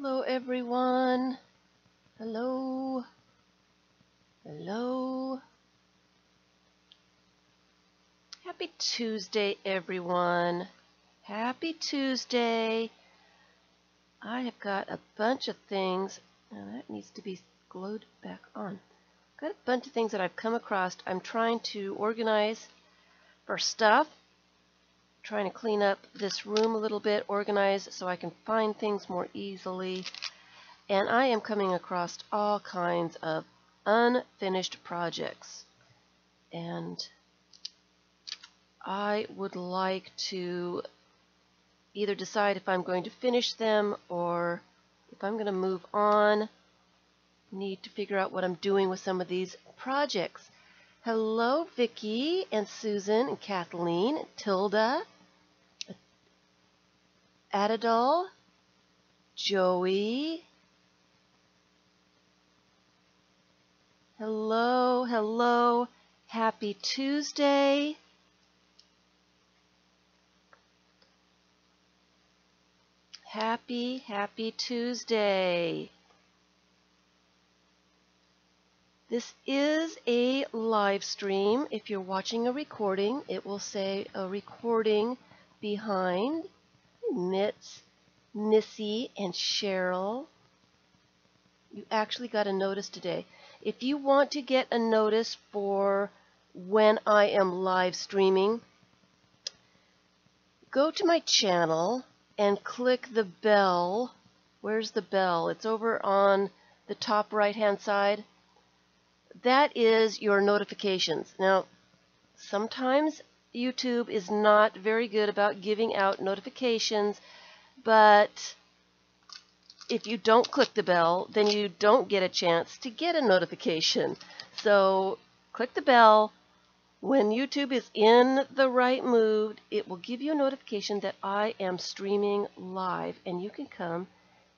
Hello everyone. Hello. Hello. Happy Tuesday everyone. Happy Tuesday. I have got a bunch of things, and that needs to be glued back on. Got a bunch of things that I've come across. I'm trying to organize for stuff. Trying to clean up this room a little bit, organize so I can find things more easily. And I am coming across all kinds of unfinished projects. And I would like to either decide if I'm going to finish them or if I'm going to move on. Need to figure out what I'm doing with some of these projects. Hello, Vicki and Susan and Kathleen and Tilda, Adadol, Joey. Hello, hello. Happy Tuesday. Happy Tuesday. This is a live stream. If you're watching a recording, it will say a recording behind. Mitz, Missy, and Cheryl. You actually got a notice today. If you want to get a notice for when I am live streaming, go to my channel and click the bell. Where's the bell? It's over on the top right hand side. That is your notifications. Now, sometimes YouTube is not very good about giving out notifications, but if you don't click the bell, then you don't get a chance to get a notification. So click the bell. When YouTube is in the right mood, it will give you a notification that I am streaming live, and you can come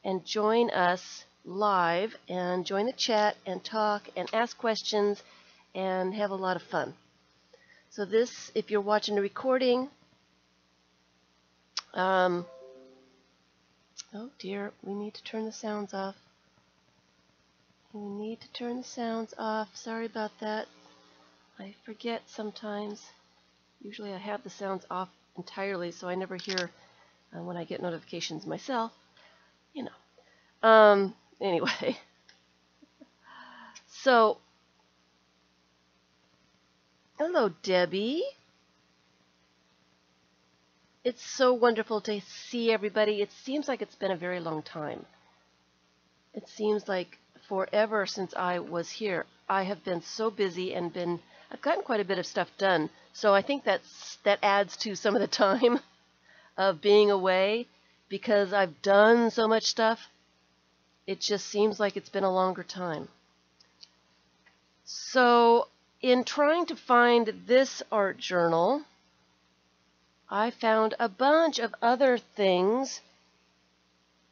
and join us live and join the chat and talk and ask questions and have a lot of fun. So this, if you're watching the recording, oh dear, we need to turn the sounds off. We need to turn the sounds off. Sorry about that. I forget sometimes. Usually I have the sounds off entirely, so I never hear when I get notifications myself. You know. Anyway. So, hello, Debbie. It's so wonderful to see everybody. It seems like it's been a very long time. It seems like forever since I was here. I have been so busy and I've gotten quite a bit of stuff done. So I think that adds to some of the time of being away, because I've done so much stuff. It just seems like it's been a longer time. So in trying to find this art journal, I found a bunch of other things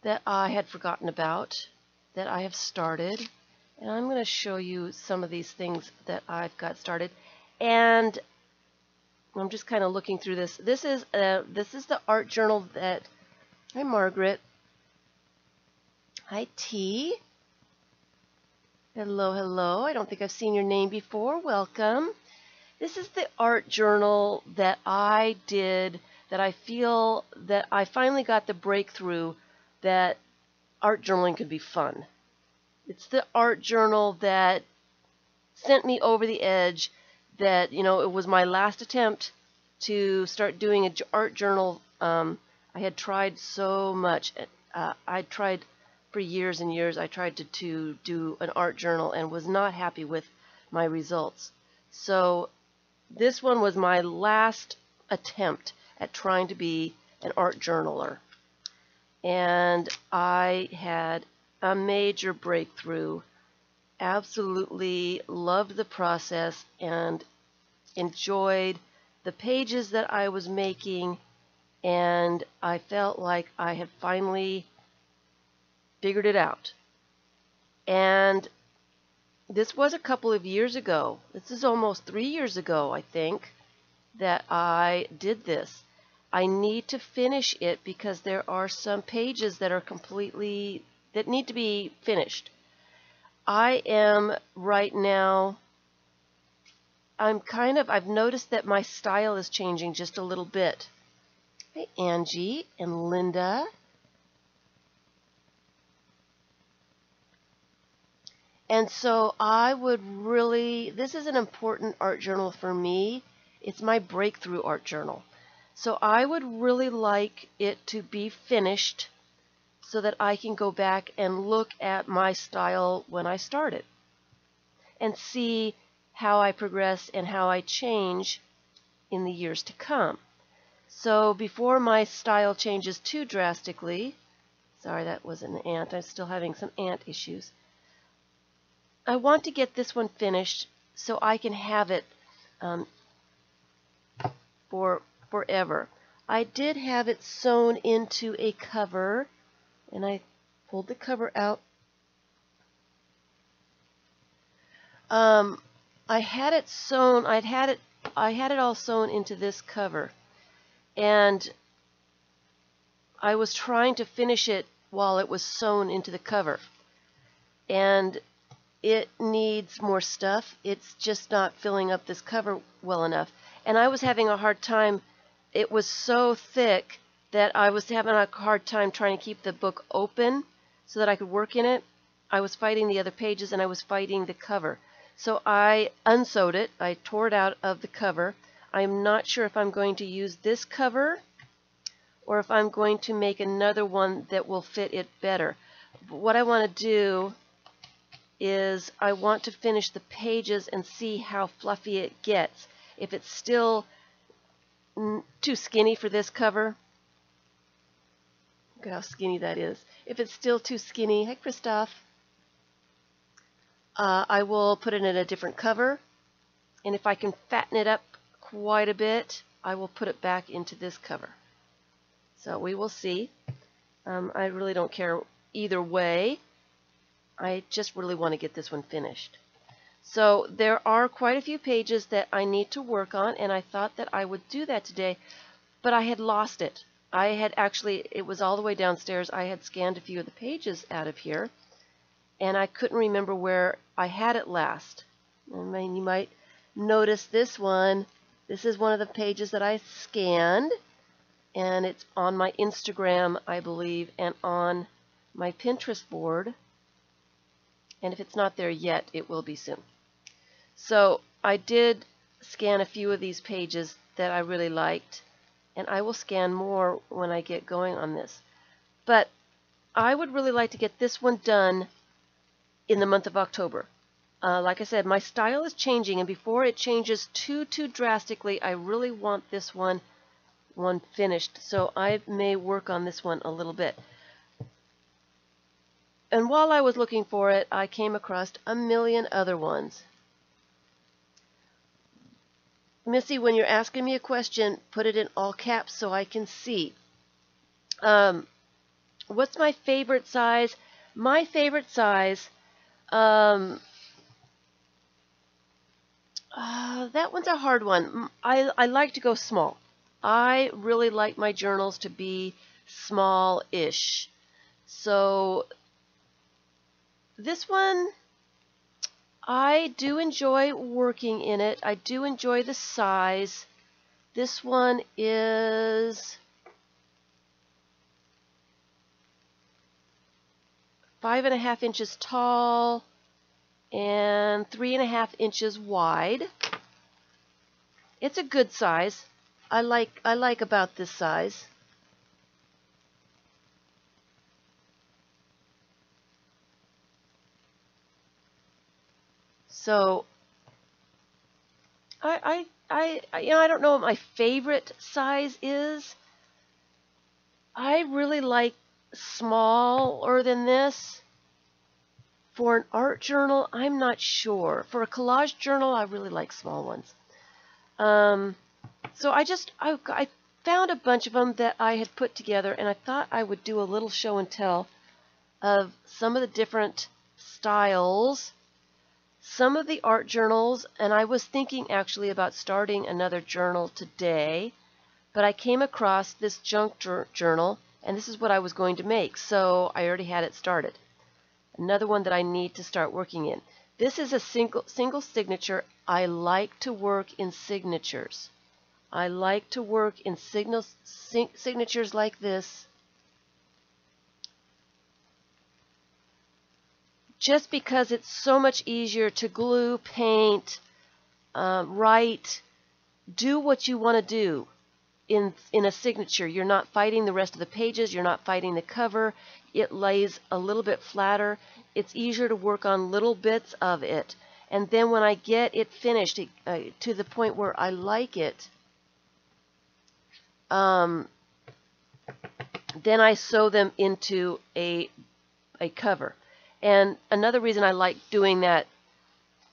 that I had forgotten about that I have started. And I'm going to show you some of these things that I've got started. And I'm just kind of looking through this. This is the art journal that, hi Margaret. Hi T. Hello, hello. I don't think I've seen your name before. Welcome. This is the art journal that I did, that I feel that I finally got the breakthrough that art journaling could be fun. It's the art journal that sent me over the edge, that, you know, it was my last attempt to start doing an art journal. I had tried so much. I tried for years and years. I tried to do an art journal and was not happy with my results. So this one was my last attempt at trying to be an art journaler. And I had a major breakthrough. Absolutely loved the process and enjoyed the pages that I was making. And I felt like I had finally figured it out. And this was a couple of years ago. This is almost 3 years ago, I think, that I did this. I need to finish it because there are some pages that are completely that need to be finished. I am right now, I've noticed that my style is changing just a little bit. Hey, Angie and Linda. And so I would really, this is an important art journal for me. It's my breakthrough art journal. So I would really like it to be finished so that I can go back and look at my style when I started and see how I progress and how I change in the years to come. So before my style changes too drastically, sorry, that was an ant. I'm still having some ant issues. I want to get this one finished so I can have it for forever. I did have it sewn into a cover, and I pulled the cover out. I had it sewn. I had it all sewn into this cover, and I was trying to finish it while it was sewn into the cover, and it needs more stuff. It's just not filling up this cover well enough. And I was having a hard time. It was so thick that I was having a hard time trying to keep the book open so that I could work in it. I was fighting the other pages and I was fighting the cover. So I unsewed it. I tore it out of the cover. I'm not sure if I'm going to use this cover or if I'm going to make another one that will fit it better. But what I want to do is I want to finish the pages and see how fluffy it gets. If it's still too skinny for this cover, look at how skinny that is. If it's still too skinny, hi Christoph, I will put it in a different cover, and if I can fatten it up quite a bit, I will put it back into this cover. So we will see. I really don't care either way. I just really want to get this one finished. So there are quite a few pages that I need to work on, and I thought that I would do that today, but I had lost it. I had actually, it was all the way downstairs. I had scanned a few of the pages out of here, and I couldn't remember where I had it last. I mean, you might notice this one. This is one of the pages that I scanned, and it's on my Instagram, I believe, and on my Pinterest board. And if it's not there yet, it will be soon. So I did scan a few of these pages that I really liked, and I will scan more when I get going on this. But I would really like to get this one done in the month of October. Like I said, my style is changing, and before it changes too drastically, I really want this one finished. So I may work on this one a little bit. And while I was looking for it, I came across a million other ones. Missy, when you're asking me a question, put it in all caps so I can see. What's my favorite size? My favorite size, that one's a hard one. I like to go small. I really like my journals to be small-ish. So this one, I do enjoy working in it. I do enjoy the size. This one is 5.5 inches tall and 3.5 inches wide. It's a good size. I like about this size. So I don't know what my favorite size is. I really like smaller than this. For an art journal, I'm not sure. For a collage journal, I really like small ones. So I found a bunch of them that I had put together, and I thought I would do a little show and tell of some of the different styles, some of the art journals, and I was thinking actually about starting another journal today, but I came across this junk journal, And this is what I was going to make, so I already had it started. Another one that I need to start working in. This is a single signature. I like to work in signatures. I like to work in signatures like this, just because it's so much easier to glue, paint, write, do what you want to do in a signature. You're not fighting the rest of the pages. You're not fighting the cover. It lays a little bit flatter. It's easier to work on little bits of it. And then when I get it finished to the point where I like it, then I sew them into a cover. And another reason I like doing that,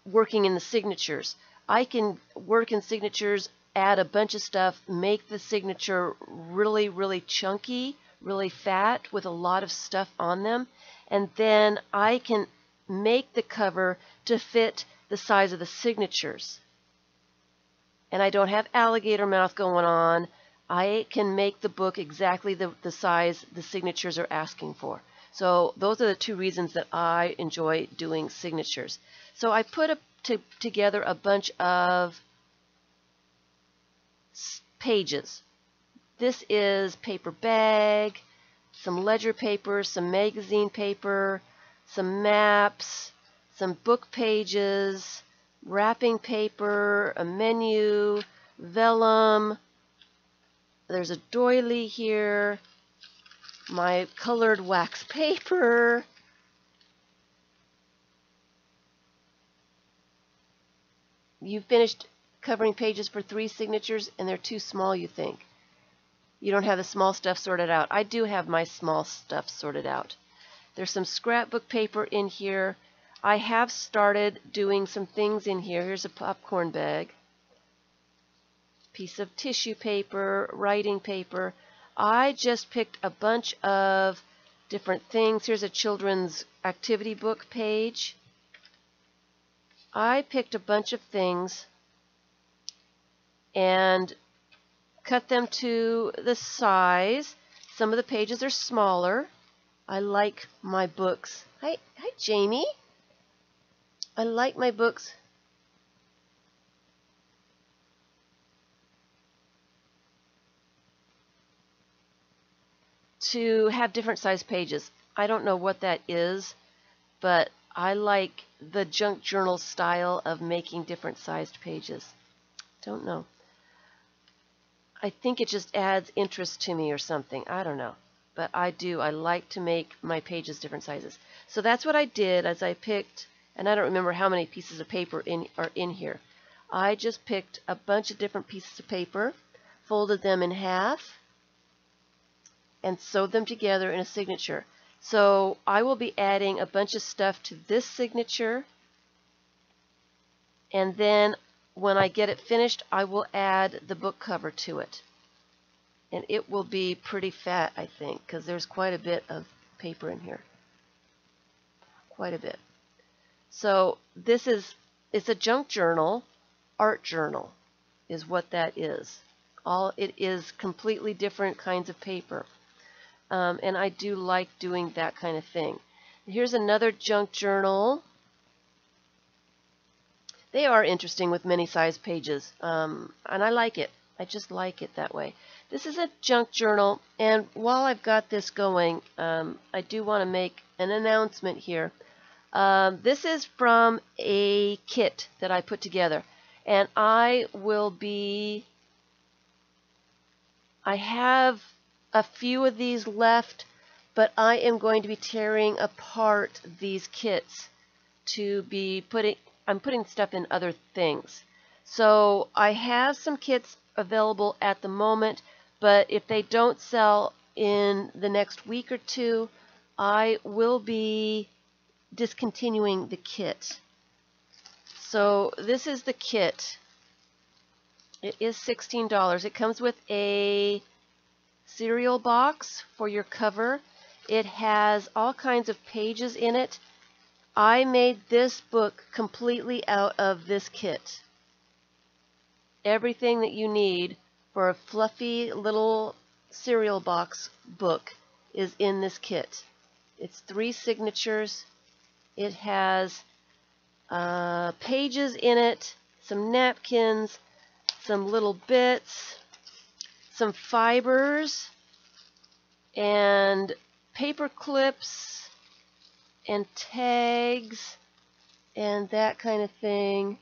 working in the signatures, I can work in signatures, add a bunch of stuff, make the signature really, really chunky, really fat with a lot of stuff on them, and then I can make the cover to fit the size of the signatures. And I don't have alligator mouth going on. I can make the book exactly the size the signatures are asking for. So those are the two reasons that I enjoy doing signatures. So I put together a bunch of pages. This is paper bag, some ledger paper, some magazine paper, some maps, some book pages, wrapping paper, a menu, vellum. There's a doily here, my colored wax paper, you finished covering pages for 3 signatures and they're too small, you think. You don't have the small stuff sorted out. I do have my small stuff sorted out. There's some scrapbook paper in here. I have started doing some things in here. Here's a popcorn bag, piece of tissue paper, writing paper. I just picked a bunch of different things. Here's a children's activity book page. I picked a bunch of things and cut them to the size. Some of the pages are smaller. I like my books. Hi Jamie. I like my books to have different size pages. I don't know what that is, but I like the junk journal style of making different sized pages. Don't know. I think it just adds interest to me or something. I don't know. But I do. I like to make my pages different sizes. So that's what I did as I picked, and I don't remember how many pieces of paper are in here. I just picked a bunch of different pieces of paper, folded them in half, and sewed them together in a signature. So I will be adding a bunch of stuff to this signature, and then when I get it finished, I will add the book cover to it. And it will be pretty fat, I think, because there's quite a bit of paper in here. Quite a bit. So it's a junk journal, art journal is what that is. It is completely different kinds of paper. And I do like doing that kind of thing. Here's another junk journal. They are interesting with many size pages, and I like it. I just like it that way. This is a junk journal, and while I've got this going, I do want to make an announcement here. This is from a kit that I put together, and I have a few of these left, but I am going to be tearing apart these kits to be I'm putting stuff in other things. So I have some kits available at the moment, but if they don't sell in the next week or two, I will be discontinuing the kit. So this is the kit. It is $16. It comes with a cereal box for your cover. It has all kinds of pages in it. I made this book completely out of this kit. Everything that you need for a fluffy little cereal box book is in this kit. It's 3 signatures. It has pages in it, some napkins, some little bits, some fibers, and paper clips, and tags, and that kind of thing.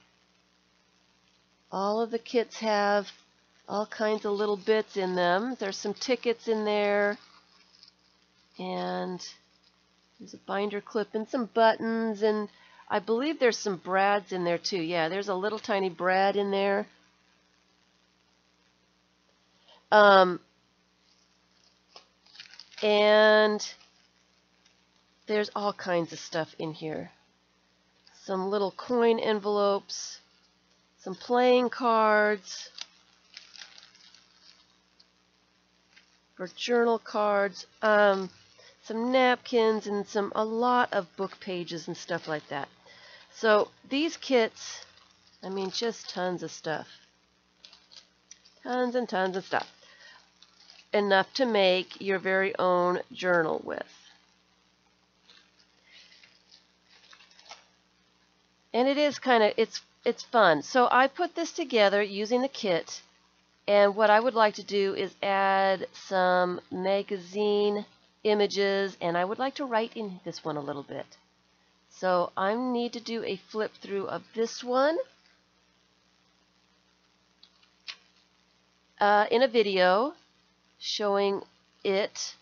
All of the kits have all kinds of little bits in them. There's some tickets in there, and there's a binder clip and some buttons, and I believe there's some brads in there too. Yeah, there's a little tiny brad in there. And there's all kinds of stuff in here. Some little coin envelopes, some playing cards for journal cards, some napkins, and a lot of book pages and stuff like that. So these kits, I mean, just tons of stuff. Tons and tons of stuff. Enough to make your very own journal with. And it is kind of, it's fun. So I put this together using the kit, and what I would like to do is add some magazine images, and I would like to write in this one a little bit. So I need to do a flip through of this one in a video showing it.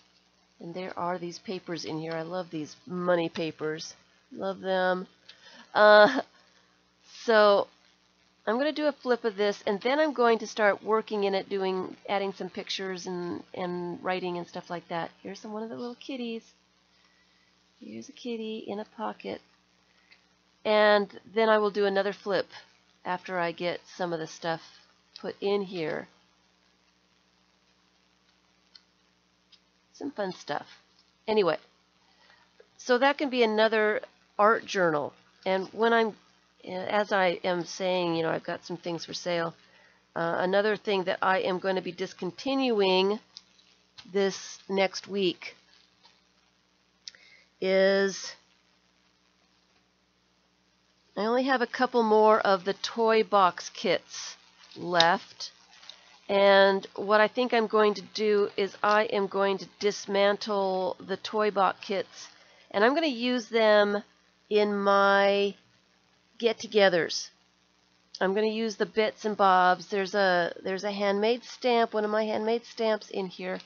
And there are these papers in here. I love these money papers. Love them. So I'm going to do a flip of this, and then I'm going to start working in it, adding some pictures and writing and stuff like that. Here's one of the little kitties. Here's a kitty in a pocket. And then I will do another flip after I get some of the stuff put in here. Some fun stuff. Anyway, so that can be another art journal. And as I am saying, you know, I've got some things for sale. Another thing that I am going to be discontinuing this next week is I only have a couple more of the toy box kits left. And what I think I'm going to do is I am going to dismantle the toy box kits, and I'm going to use them in my get-togethers. I'm going to use the bits and bobs. There's a handmade stamp, one of my handmade stamps in here.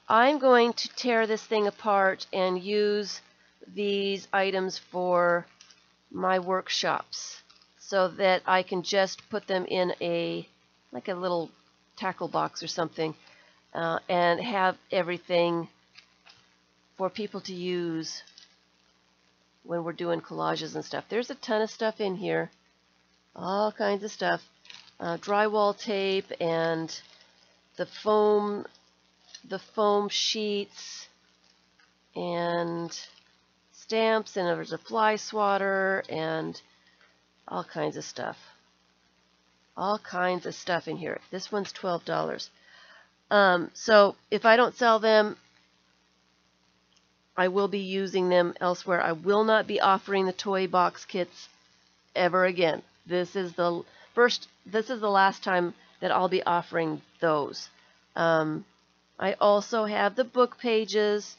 I'm going to tear this thing apart and use these items for my workshops so that I can just put them in like a little tackle box or something, and have everything for people to use when we're doing collages and stuff. There's a ton of stuff in here, all kinds of stuff, drywall tape and the foam sheets and stamps, and there's a fly swatter and all kinds of stuff. All kinds of stuff in here. This one's $12. So if I don't sell them, I will be using them elsewhere. I will not be offering the toy box kits ever again. This is the last time that I'll be offering those. I also have the book pages,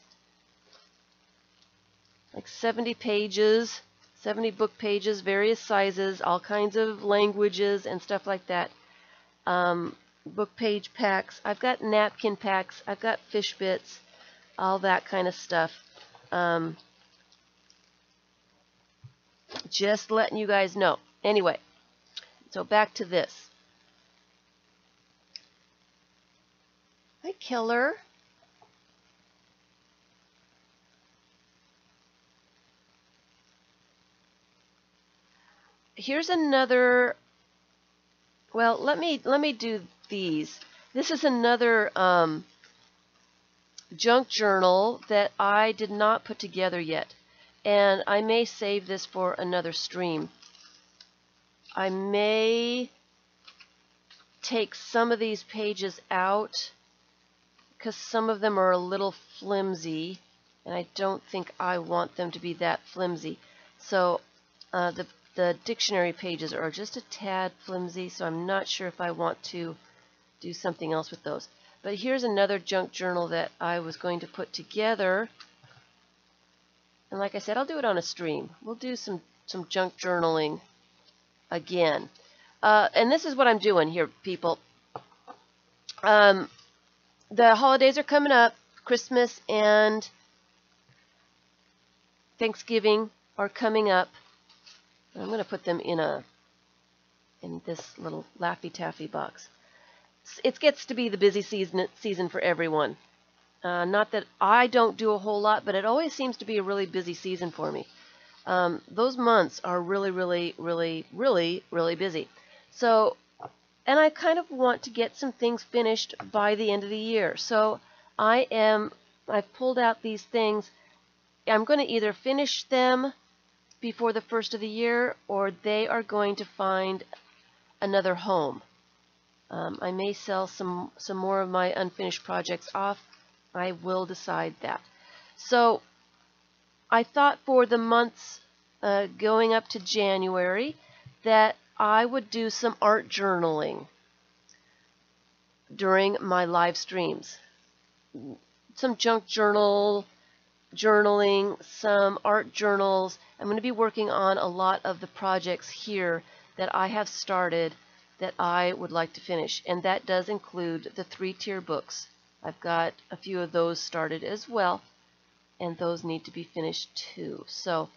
like 70 pages. 70 book pages, various sizes, all kinds of languages and stuff like that. Book page packs. I've got napkin packs. I've got fish bits, all that kind of stuff. Just letting you guys know. Anyway, so back to this. Hi, Killer. Here's another, well, let me do these. This is another junk journal that I did not put together yet, and I may save this for another stream. I may take some of these pages out because some of them are a little flimsy, and I don't think I want them to be that flimsy. So the dictionary pages are just a tad flimsy, so I'm not sure if I want to do something else with those. But here's another junk journal that I was going to put together. And like I said, I'll do it on a stream. We'll do some junk journaling again. And this is what I'm doing here, people. The holidays are coming up. Christmas and Thanksgiving are coming up. I'm going to put them in this little Laffy Taffy box. It gets to be the busy season for everyone. Not that I don't do a whole lot, but it always seems to be a really busy season for me. Those months are really, really, really, really, really busy. So, and I kind of want to get some things finished by the end of the year. So I've pulled out these things. I'm going to either finish them before the first of the year, or they are going to find another home. I may sell some more of my unfinished projects off. I will decide that. So I thought for the months going up to January that I would do some art journaling during my live streams. Some junk journaling, some art journals. I'm going to be working on a lot of the projects here that I have started that I would like to finish, and that does include the 3-tier books. I've got a few of those started as well, and those need to be finished too. So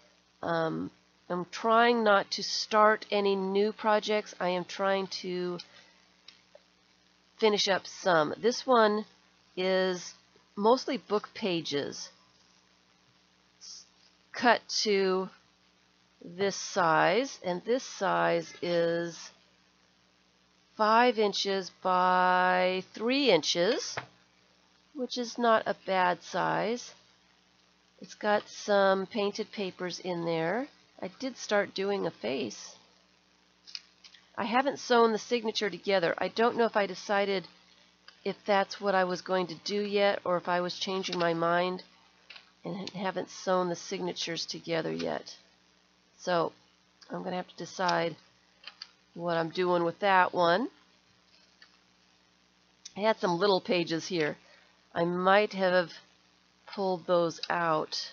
I'm trying not to start any new projects. I am trying to finish up some. This one is mostly book pages cut to this size, and this size is 5 inches by 3 inches, which is not a bad size. It's got some painted papers in there. I did start doing a face. I haven't sewn the signature together. I don't know if I decided if that's what I was going to do yet, or if I was changing my mind and haven't sewn the signatures together yet. So I'm going to have to decide what I'm doing with that one. I had some little pages here. I might have pulled those out,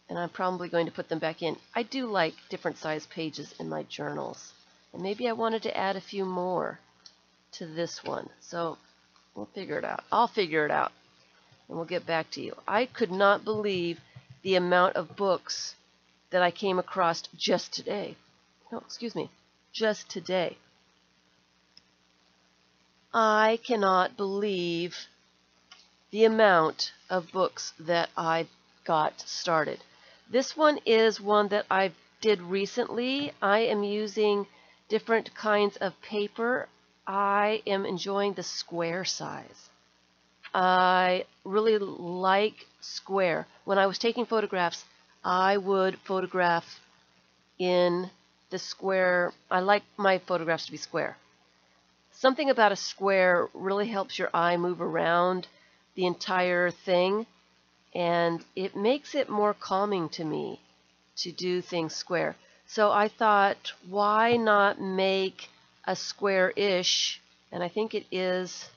and I'm probably going to put them back in. I do like different size pages in my journals, and maybe I wanted to add a few more to this one. So we'll figure it out. I'll figure it out, and we'll get back to you. I could not believe the amount of books that I came across just today. No, excuse me, just today. I cannot believe the amount of books that I got started. This one is one that I did recently. I am using different kinds of paper. I am enjoying the square size. I really like square. When I was taking photographs, I would photograph in the square. I like my photographs to be square. Something about a square really helps your eye move around the entire thing, and it makes it more calming to me to do things square. So I thought, why not make a square-ish, and I think it's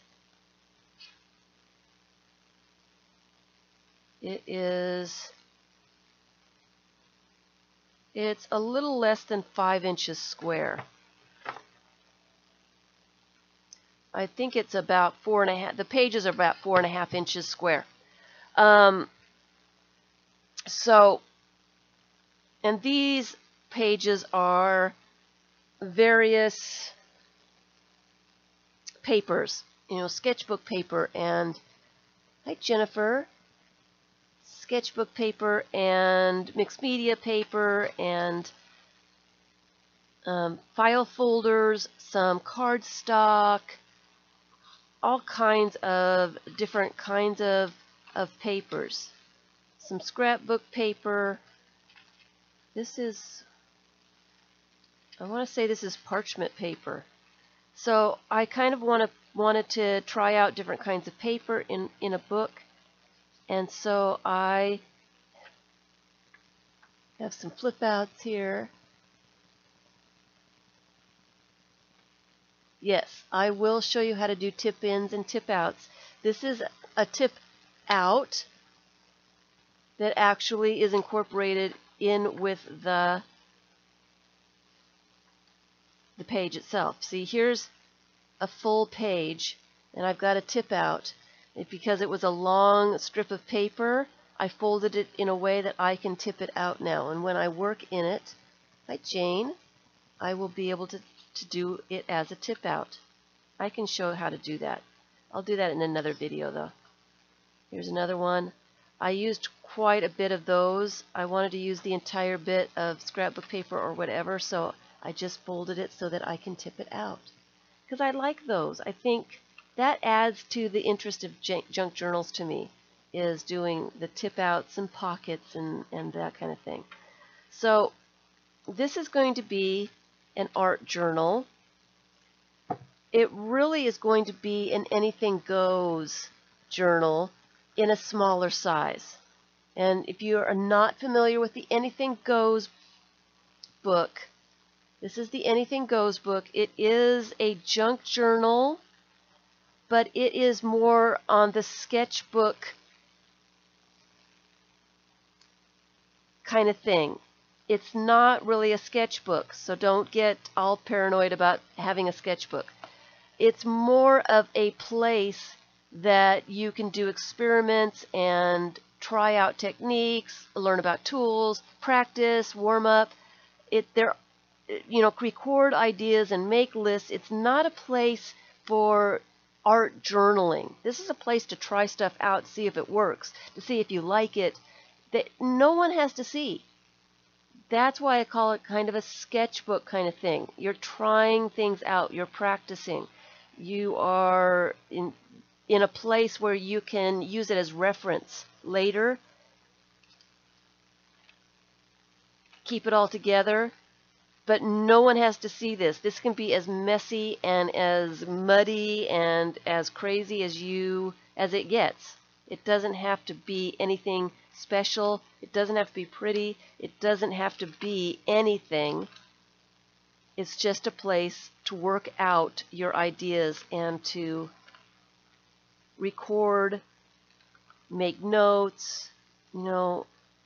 a little less than 5 inches square. I think it's about 4.5. The pages are about 4.5 inches square. And these pages are various papers, sketchbook paper and, hi Jennifer, sketchbook paper and mixed media paper and file folders, some cardstock, all kinds of different kinds of papers. Some scrapbook paper. I want to say this is parchment paper. So I kind of wanted to try out different kinds of paper in a book. And so I have some flip outs here. Yes, I will show you how to do tip ins and tip outs. This is a tip out that actually is incorporated in with the page itself. See, here's a full page, and I've got a tip out. Because it was a long strip of paper, I folded it in a way that I can tip it out now. And when I work in it, like Jane, I will be able to do it as a tip out. I can show how to do that. I'll do that in another video though. Here's another one. I used quite a bit of those. I wanted to use the entire bit of scrapbook paper or whatever, so I just folded it so that I can tip it out. Because I like those. I think that adds to the interest of junk journals to me, is doing the tip outs and pockets and that kind of thing. So this is going to be an art journal. It really is going to be an anything goes journal in a smaller size. And if you are not familiar with the Anything Goes book, this is the Anything Goes book. It is a junk journal, but it is more on the sketchbook kind of thing. It's not really a sketchbook, so don't get all paranoid about having a sketchbook. It's more of a place that you can do experiments and try out techniques, learn about tools, practice, warm up. Record ideas and make lists. It's not a place for art journaling. This is a place to try stuff out, see if it works, to see if you like it, that no one has to see. That's why I call it kind of a sketchbook kind of thing. You're trying things out. You're practicing. You are in a place where you can use it as reference later. Keep it all together. But no one has to see this. This can be as messy and as muddy and as crazy as it gets. It doesn't have to be anything special. It doesn't have to be pretty. It doesn't have to be anything. It's just a place to work out your ideas and to record, make notes,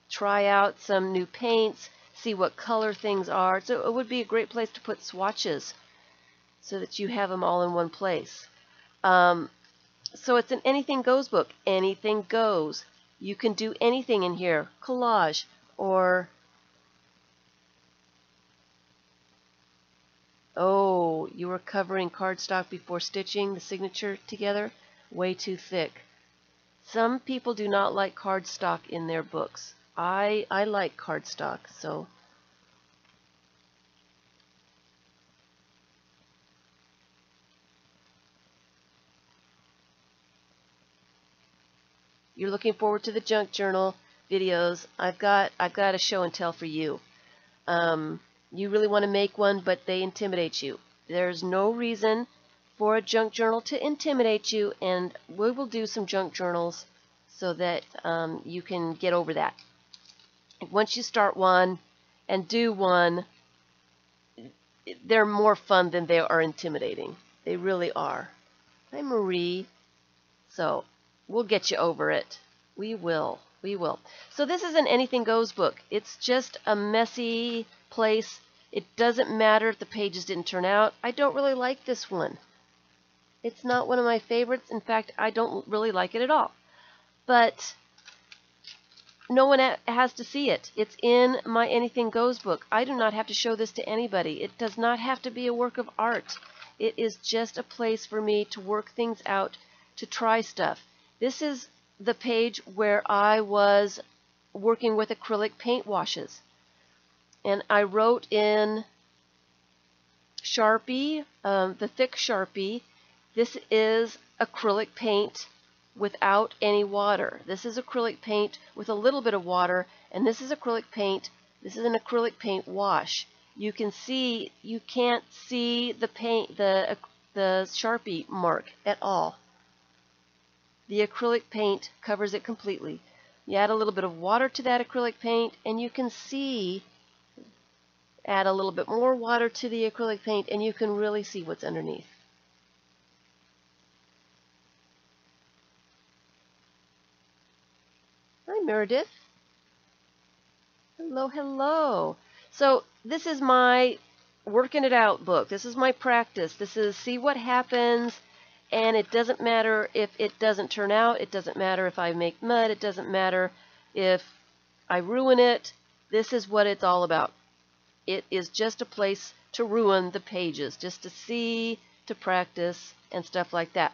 try out some new paints, see what color things are. So it would be a great place to put swatches so that you have them all in one place. So it's an Anything Goes book. Anything goes. You can do anything in here. Collage or... Oh, you were covering cardstock before stitching the signature together? Way too thick. Some people do not like cardstock in their books. I like cardstock, so you're looking forward to the junk journal videos. I've got a show and tell for you. You really want to make one, but they intimidate you. There's no reason for a junk journal to intimidate you, and we will do some junk journals so that you can get over that. Once you start one and do one, they're more fun than they are intimidating. They really are. Hi, Marie. So we'll get you over it. We will. We will. So this is an Anything Goes book. It's just a messy place. It doesn't matter if the pages didn't turn out. I don't really like this one. It's not one of my favorites. In fact, I don't really like it at all. But no one has to see it. It's in my Anything Goes book. I do not have to show this to anybody. It does not have to be a work of art. It is just a place for me to work things out, to try stuff. This is the page where I was working with acrylic paint washes. And I wrote in Sharpie, the thick Sharpie, this is acrylic paint without any water. This is acrylic paint with a little bit of water, and this is acrylic paint. This is an acrylic paint wash. You can see, you can't see the paint, the the Sharpie mark at all. The acrylic paint covers it completely. You add a little bit of water to that acrylic paint, and you can see, add a little bit more water to the acrylic paint, and you can really see what's underneath. Hi, Meredith. Hello, hello. So this is my working it out book. This is my practice. This is see what happens, and it doesn't matter if it doesn't turn out. It doesn't matter if I make mud. It doesn't matter if I ruin it. This is what it's all about. It is just a place to ruin the pages, just to see, to practice, and stuff like that.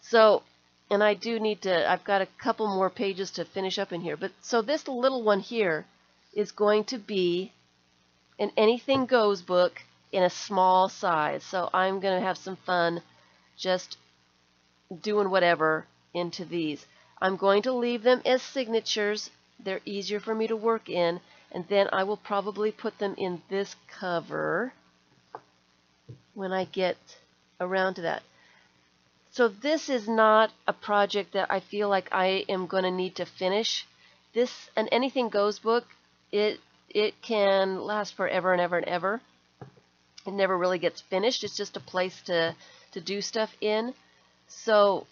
So, and I do need to, I've got a couple more pages to finish up in here. But so this little one here is going to be an anything goes book in a small size. So I'm going to have some fun just doing whatever into these. I'm going to leave them as signatures. They're easier for me to work in. And then I will probably put them in this cover when I get around to that. So this is not a project that I feel like I am going to need to finish. This, an anything goes book, it can last forever and ever and ever. It never really gets finished. It's just a place to do stuff in. So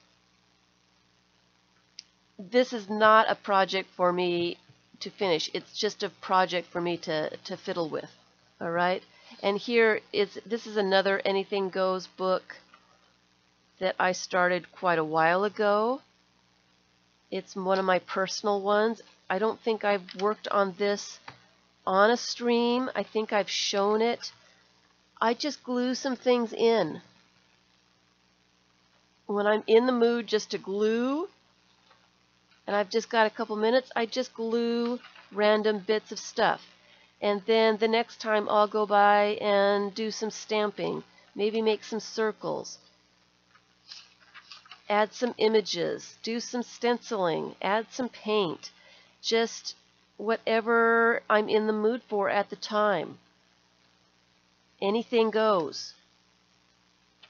this is not a project for me to finish. It's just a project for me to fiddle with. All right. And here is, this is another anything goes book that I started quite a while ago. It's one of my personal ones. I don't think I've worked on this on a stream. I think I've shown it. I just glue some things in. When I'm in the mood just to glue, and I've just got a couple minutes, I just glue random bits of stuff. And then the next time I'll go by and do some stamping, maybe make some circles, add some images, do some stenciling, add some paint, just whatever I'm in the mood for at the time. Anything goes.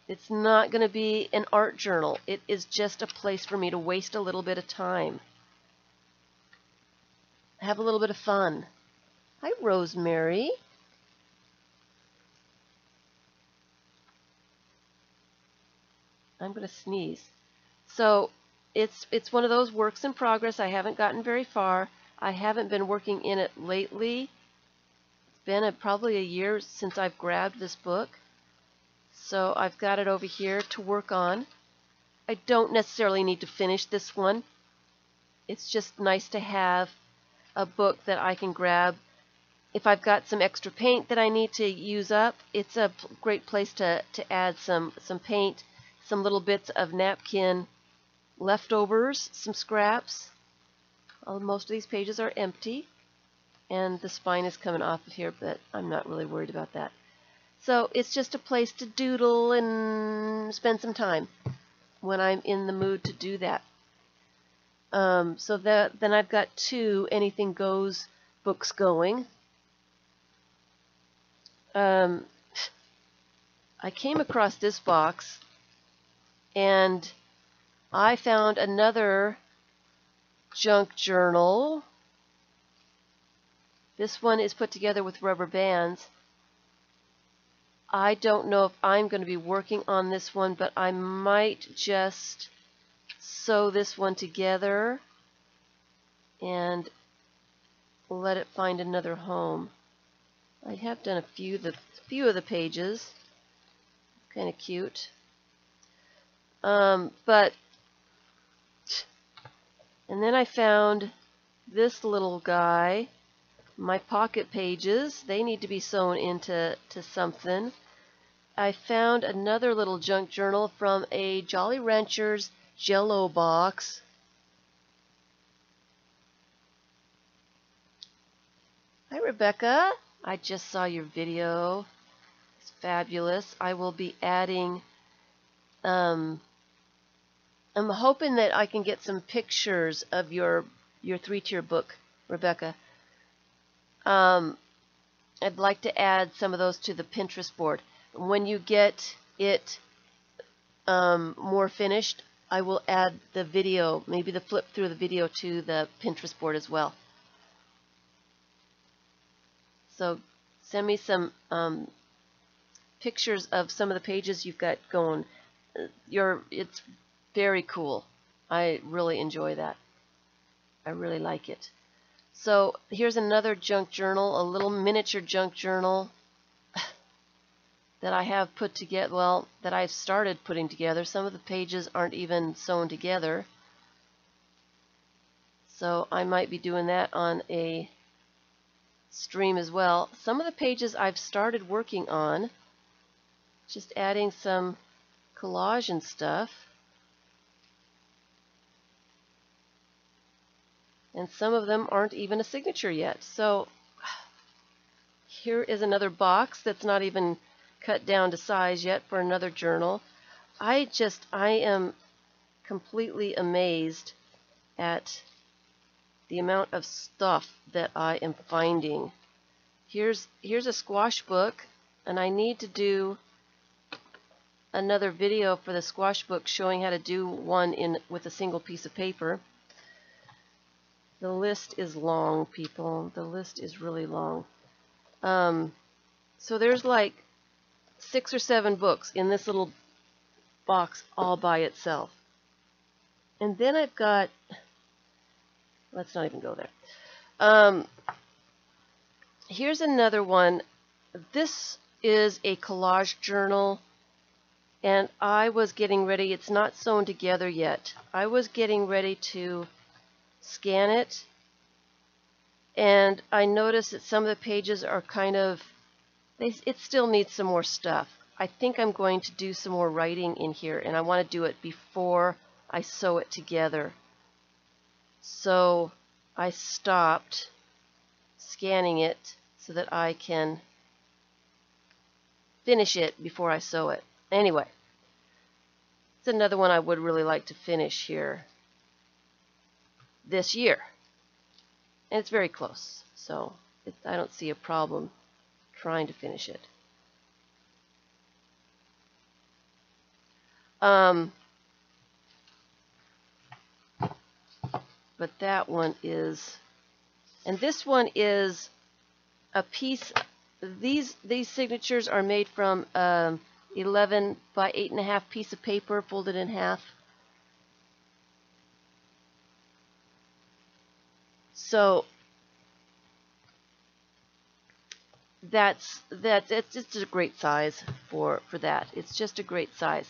It's not going to be an art journal. It is just a place for me to waste a little bit of time. Have a little bit of fun. Hi, Rosemary. I'm going to sneeze. So it's one of those works in progress. I haven't gotten very far. I haven't been working in it lately. It's been probably a year since I've grabbed this book. So I've got it over here to work on. I don't necessarily need to finish this one. It's just nice to have a book that I can grab. If I've got some extra paint that I need to use up, it's a great place to add some paint, some little bits of napkin leftovers, some scraps. Most of these pages are empty, and the spine is coming off of here, but I'm not really worried about that. So it's just a place to doodle and spend some time when I'm in the mood to do that. So then I've got 2 anything goes books going. I came across this box and I found another junk journal. This one is put together with rubber bands. I don't know if I'm going to be working on this one, but I might just sew this one together and let it find another home. I have done a few of the pages. Kind of cute. And then I found this little guy. My pocket pages, they need to be sewn into something. I found another little junk journal from a Jolly Ranchers Jello box. Hi, Rebecca. I just saw your video. It's fabulous. I will be adding, I'm hoping that I can get some pictures of your 3-tier book, Rebecca. I'd like to add some of those to the Pinterest board. When you get it more finished, I will add the video, maybe the flip through the video to the Pinterest board as well. So send me some pictures of some of the pages you've got going. It's very cool. I really enjoy that. I really like it. So here's another junk journal, a little miniature junk journal that I have put together, well, that I've started putting together. Some of the pages aren't even sewn together. So I might be doing that on a stream as well. Some of the pages I've started working on, just adding some collage and stuff. And some of them aren't even a signature yet. So here is another box that's not even cut down to size yet for another journal. I am completely amazed at the amount of stuff that I am finding. Here's a squash book, and I need to do another video for the squash book showing how to do one with a single piece of paper. The list is long, people. The list is really long. So there's like 6 or 7 books in this little box all by itself. And then I've got, let's not even go there. Here's another one. This is a collage journal, and I was getting ready, it's not sewn together yet. I was getting ready to scan it, and I noticed that some of the pages are kind of, it still needs some more stuff. I think I'm going to do some more writing in here, and I want to do it before I sew it together. So I stopped scanning it so that I can finish it before I sew it. Anyway, it's another one I would really like to finish here this year. And it's very close, so I don't see a problem trying to finish it. But that one is, and this one is a piece. These signatures are made from 11 by 8.5 piece of paper folded in half. So it's just a great size for that. It's just a great size.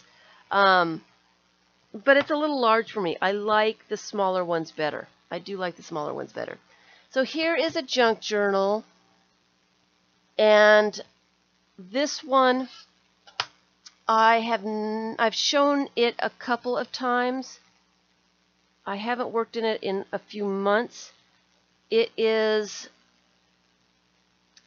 But it's a little large for me. I like the smaller ones better. I do like the smaller ones better. So here is a junk journal, and this one I've shown it a couple of times. I haven't worked in it in a few months. It is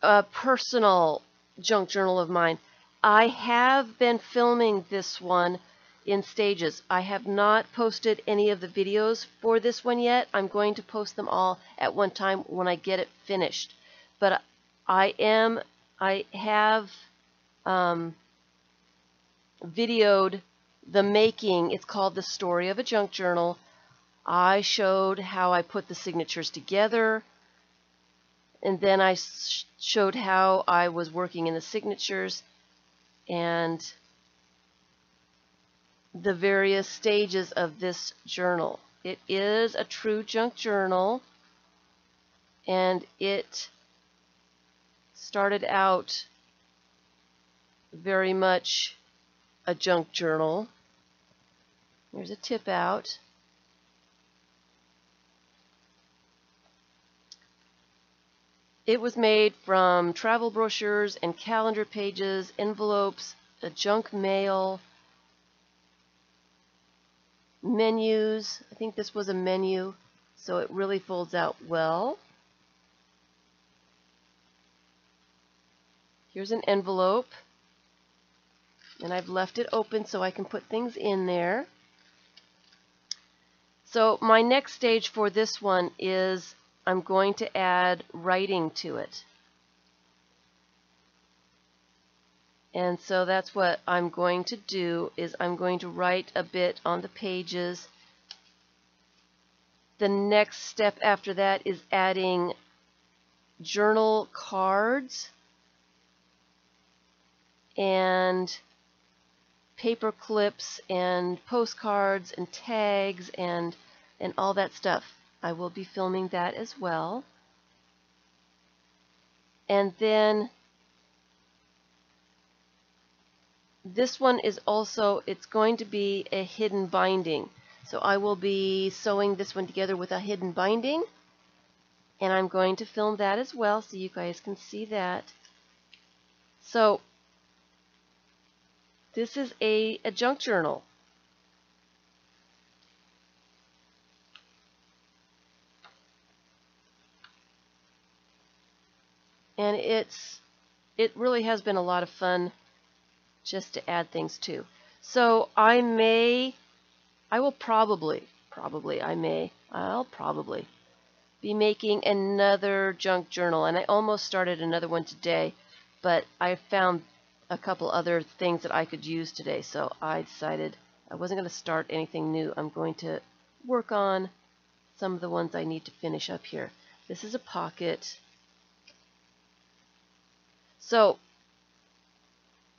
a personal junk journal of mine. I have been filming this one in stages. I have not posted any of the videos for this one yet. I'm going to post them all at one time when I get it finished. But I have videoed the making. It's called The Story of a Junk Journal. I showed how I put the signatures together, and then I showed how I was working in the signatures and the various stages of this journal. It is a true junk journal, and it started out very much a junk journal. There's a tip out. It was made from travel brochures and calendar pages, envelopes, junk mail, menus. I think this was a menu, so it really folds out well. Here's an envelope, and I've left it open so I can put things in there. So my next stage for this one is I'm going to add writing to it. And so that's what I'm going to do, is I'm going to write a bit on the pages. The next step after that is adding journal cards and paper clips and postcards and tags and all that stuff. I will be filming that as well. And then this one is also, it's going to be a hidden binding. So I will be sewing this one together with a hidden binding, and I'm going to film that as well so you guys can see that. So this is a junk journal. And it really has been a lot of fun just to add things to. So I'll probably be making another junk journal, and I almost started another one today, but I found a couple other things that I could use today, so I decided I wasn't going to start anything new. I'm going to work on some of the ones I need to finish up here. This is a pocket. So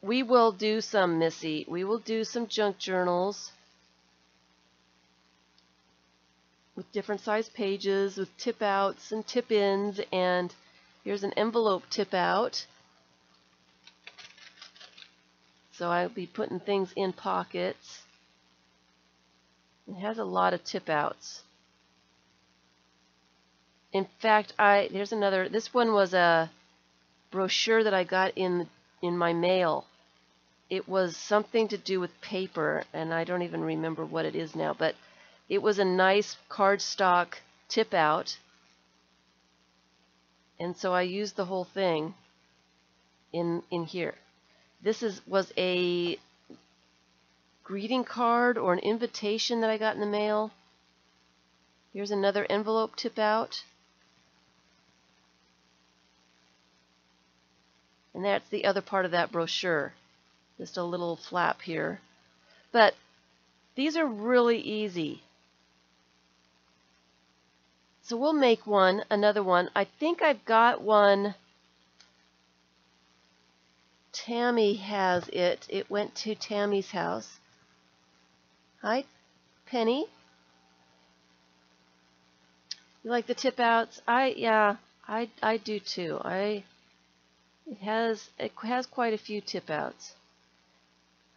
we will do some, Missy. We will do some junk journals with different size pages, with tip outs and tip ins, and here's an envelope tip out. So I'll be putting things in pockets. It has a lot of tip outs. In fact, there's another. This one was a brochure that I got in my mail. It was something to do with paper, and I don't even remember what it is now, but it was a nice cardstock tip out, and so I used the whole thing in here. This was a greeting card or an invitation that I got in the mail. Here's another envelope tip out. And that's the other part of that brochure. Just a little flap here. But these are really easy. So we'll make another one. I think I've got one. Tammy has it. It went to Tammy's house. Hi, Penny. You like the tip outs? Yeah, I do too. It has quite a few tip outs.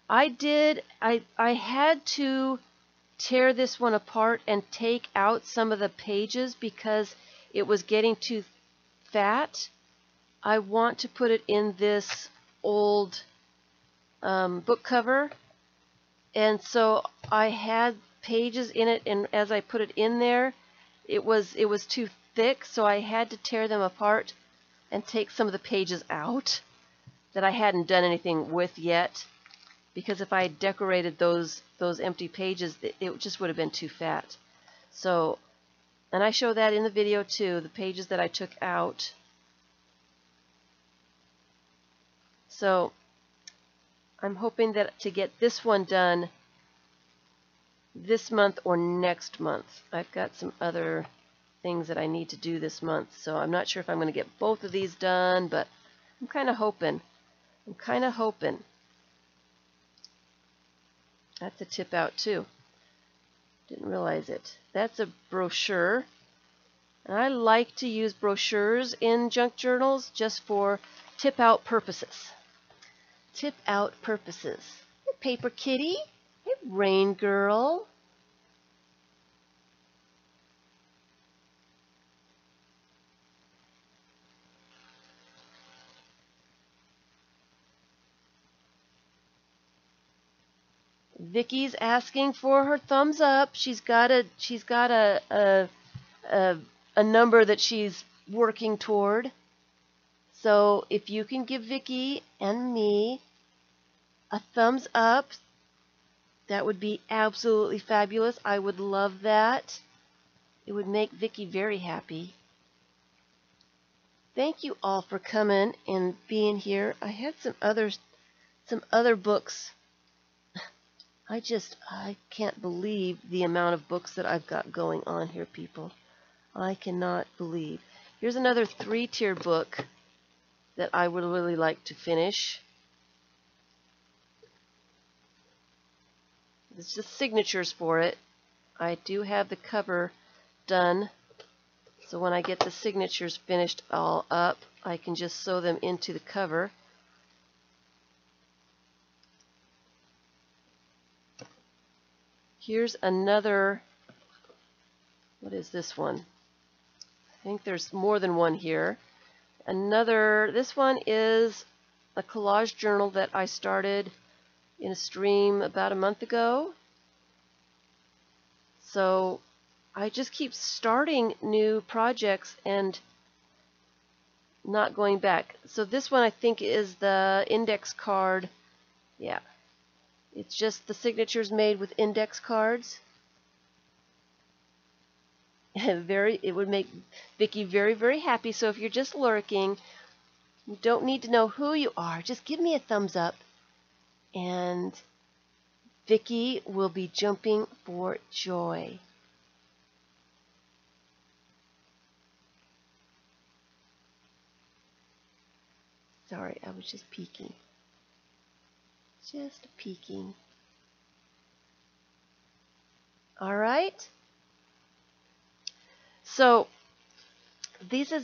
I had to tear this one apart and take out some of the pages because it was getting too fat. I want to put it in this old book cover, and so I had pages in it, and as I put it in there, it was too thick, so I had to tear them apart and take some of the pages out that I hadn't done anything with yet, because if I had decorated those empty pages, it just would have been too fat. So, and I show that in the video too, the pages that I took out. So I'm hoping that to get this one done this month or next month. I've got some other things that I need to do this month, so I'm not sure if I'm going to get both of these done, but I'm kind of hoping. That's a tip out too. Didn't realize it. That's a brochure. And I like to use brochures in junk journals just for tip out purposes. Tip out purposes. Hey, Paper Kitty. Hey, Rain Girl. Vicky's asking for her thumbs up. She's got a number that she's working toward. So if you can give Vicky and me a thumbs up, that would be absolutely fabulous. I would love that. It would make Vicky very happy. Thank you all for coming and being here. I had some other some other books. I can't believe the amount of books that I've got going on here, people. I cannot believe. Here's another 3-tier book that I would really like to finish. It's just signatures for it. I do have the cover done, so when I get the signatures finished all up, I can just sew them into the cover. Here's another, what is this one? I think there's more than one here. This one is a collage journal that I started in a stream about a month ago. So I just keep starting new projects and not going back. So this one I think is the index card. Yeah. It's just the signatures made with index cards. It would make Vicki very, very happy. So if you're just lurking, you don't need to know who you are. Just give me a thumbs up, and Vicki will be jumping for joy. Sorry, I was just peeking. Just peeking. All right. So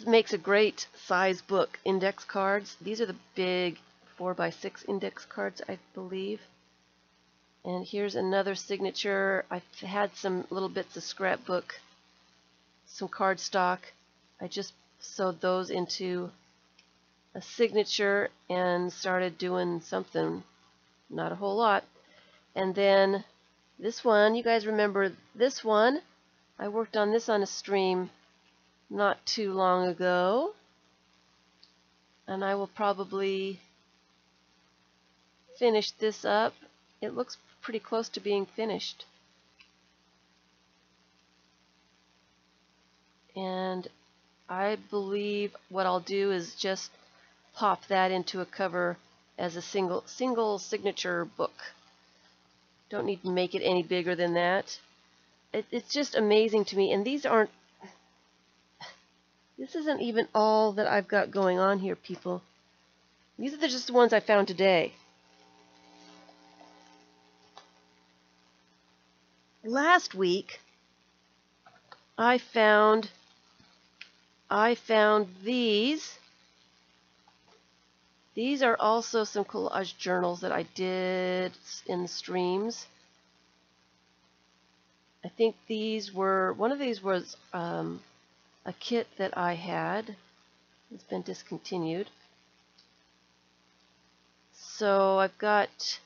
makes a great size book. Index cards. These are the big 4x6 index cards, I believe. And here's another signature. I've had some little bits of scrapbook, some cardstock. I just sewed those into a signature and started doing something. Not a whole lot. And then this one, you guys remember this one? I worked on this on a stream not too long ago. And I will probably finish this up. It looks pretty close to being finished. And I believe what I'll do is just pop that into a cover as a single signature book. Don't need to make it any bigger than that. It's just amazing to me. And this isn't even all that I've got going on here, people. These are just the ones I found today. Last week, I found these. These are also some collage journals that I did in the streams. I think one of these was a kit that I had. It's been discontinued. So I've got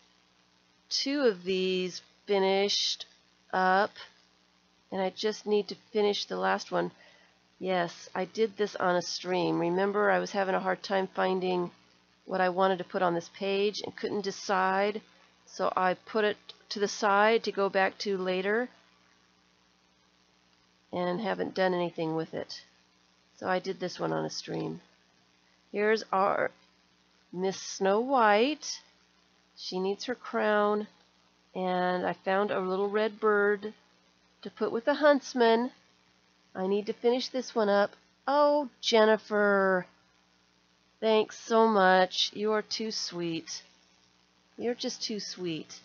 2 of these finished up, and I just need to finish the last one. Yes, I did this on a stream. Remember, I was having a hard time finding what I wanted to put on this page and couldn't decide, so I put it to the side to go back to later and haven't done anything with it. So I did this one on a stream. Here's our Miss Snow White. She needs her crown, and I found a little red bird to put with the huntsman. I need to finish this one up. Oh, Jennifer, thanks so much. You are too sweet. You're just too sweet.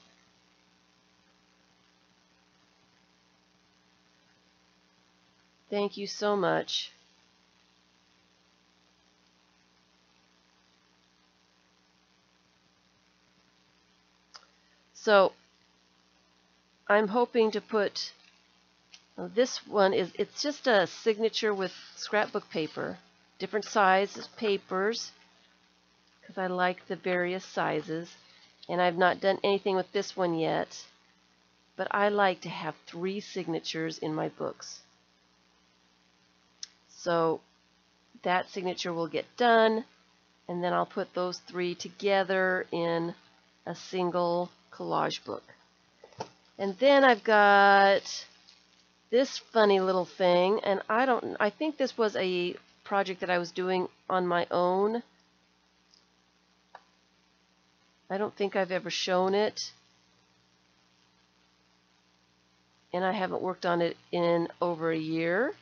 Thank you so much. So I'm hoping to put this one it's just a signature with scrapbook paper, different sizes papers, because I like the various sizes, and I've not done anything with this one yet, but I like to have 3 signatures in my books. So that signature will get done, and then I'll put those 3 together in a single collage book. And then I've got this funny little thing, and I think this was a project that I was doing on my own. I don't think I've ever shown it, and I haven't worked on it in over a year.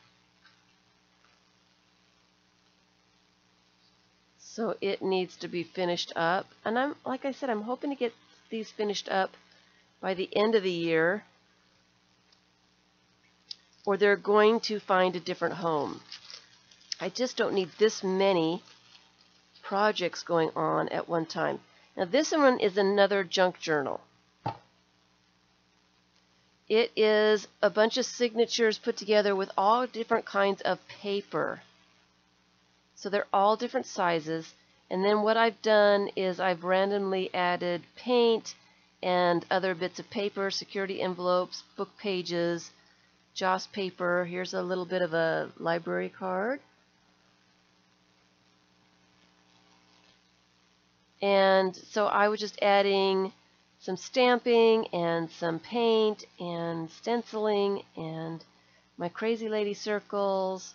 So it needs to be finished up. And like I said, I'm hoping to get these finished up by the end of the year, or they're going to find a different home. I just don't need this many projects going on at one time. Now this one is another junk journal. It is a bunch of signatures put together with all different kinds of paper. So they're all different sizes. And then what I've done is I've randomly added paint and other bits of paper, security envelopes, book pages, joss paper. Here's a little bit of a library card. And so I was just adding some stamping and some paint and stenciling and my crazy lady circles,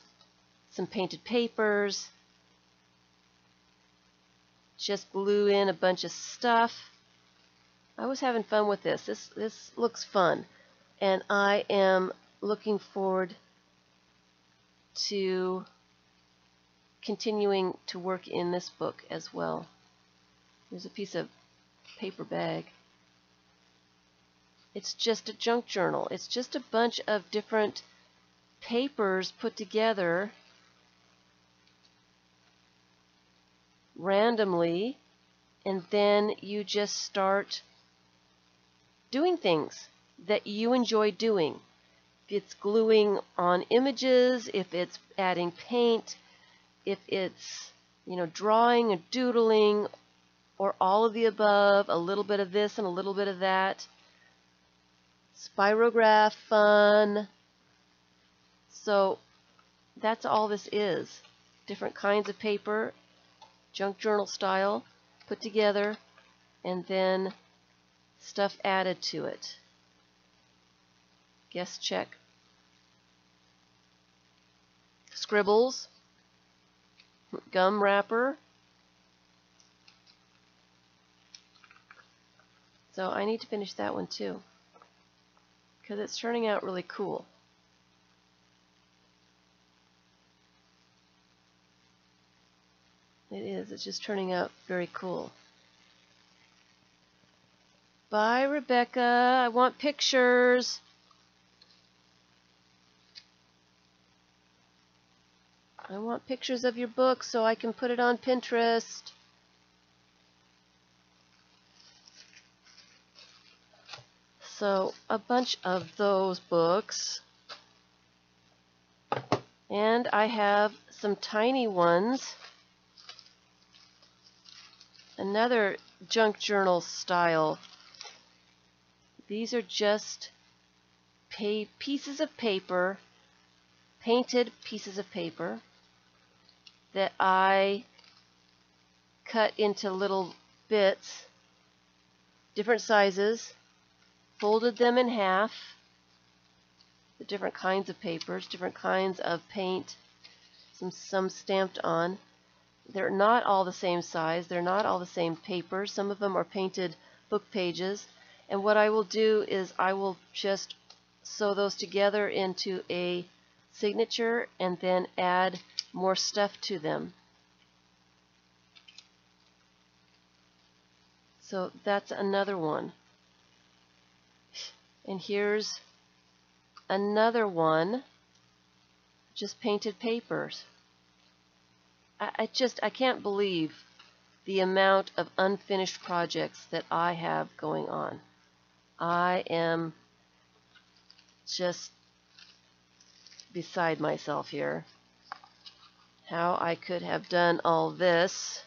some painted papers. Just glue in a bunch of stuff. I was having fun with this. This looks fun. And I am looking forward to continuing to work in this book as well. There's a piece of paper bag. It's just a junk journal. It's just a bunch of different papers put together randomly, and then you just start doing things that you enjoy doing. If it's gluing on images, if it's adding paint, if it's, drawing or doodling, or all of the above, a little bit of this and a little bit of that. Spirograph fun. So that's all this is. Different kinds of paper, junk journal style, put together, and then stuff added to it. Guess check. Scribbles, gum wrapper. So I need to finish that one too, because it's turning out really cool. It is. It's just turning out very cool. Bye, Rebecca. I want pictures. I want pictures of your book so I can put it on Pinterest. So a bunch of those books. And I have some tiny ones. Another junk journal style. These are just pieces of paper, painted pieces of paper that I cut into little bits, different sizes, folded them in half, the different kinds of papers, different kinds of paint, some stamped on. They're not all the same size, they're not all the same paper. Some of them are painted book pages. And what I will do is I will just sew those together into a signature and then add more stuff to them. So that's another one. And here's another one, just painted papers. I can't believe the amount of unfinished projects that I have going on. I am just beside myself here. How I could have done all this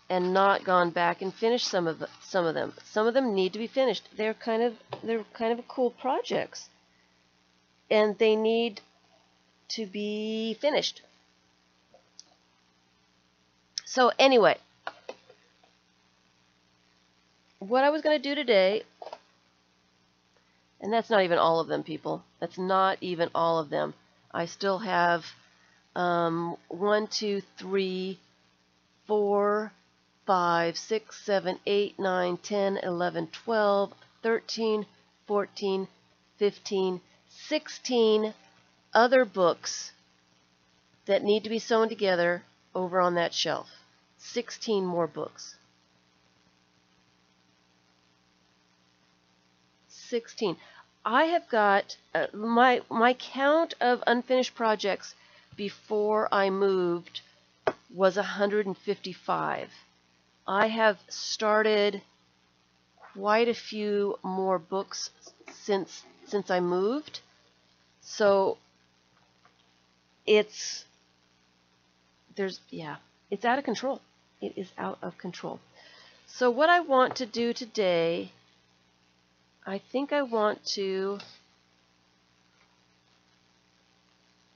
and not gone back and finished some of them. Some of them need to be finished. They're kind of cool projects, and they need to be finished. So anyway, what I was going to do today, and that's not even all of them, people. That's not even all of them. I still have 1, 2, 3, 4, 5, 6, 7, 8, 9, 10, 11, 12, 13, 14, 15, 16 other books that need to be sewn together over on that shelf. 16 more books. 16. I have got my count of unfinished projects before I moved was 155. I have started quite a few more books since I moved, so it's out of control. It is out of control. So what I want to do today, I think I want to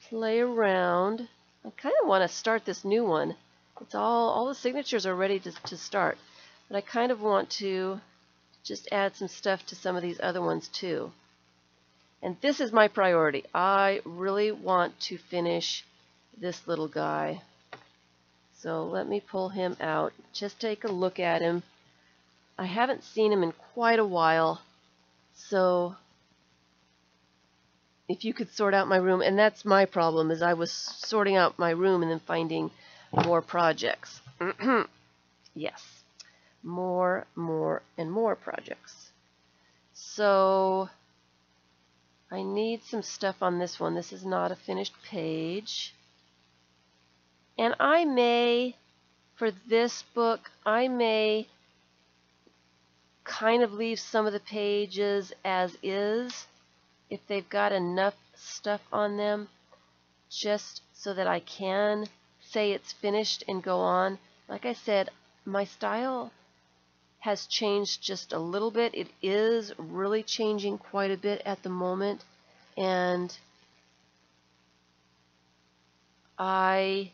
play around. I kind of want to start this new one. It's all the signatures are ready to start, but I kind of want to just add some stuff to some of these other ones too. And this is my priority. I really want to finish this little guy. So let me pull him out. Just take a look at him. I haven't seen him in quite a while. So if you could sort out my room, and that's my problem, is I was sorting out my room and then finding more projects. Yes, more and more projects. So I need some stuff on this one. This is not a finished page. And I may, for this book, I may kind of leave some of the pages as is if they've got enough stuff on them, just so that I can say it's finished and go on. Like I said, my style has changed just a little bit. It is really changing quite a bit at the moment, and I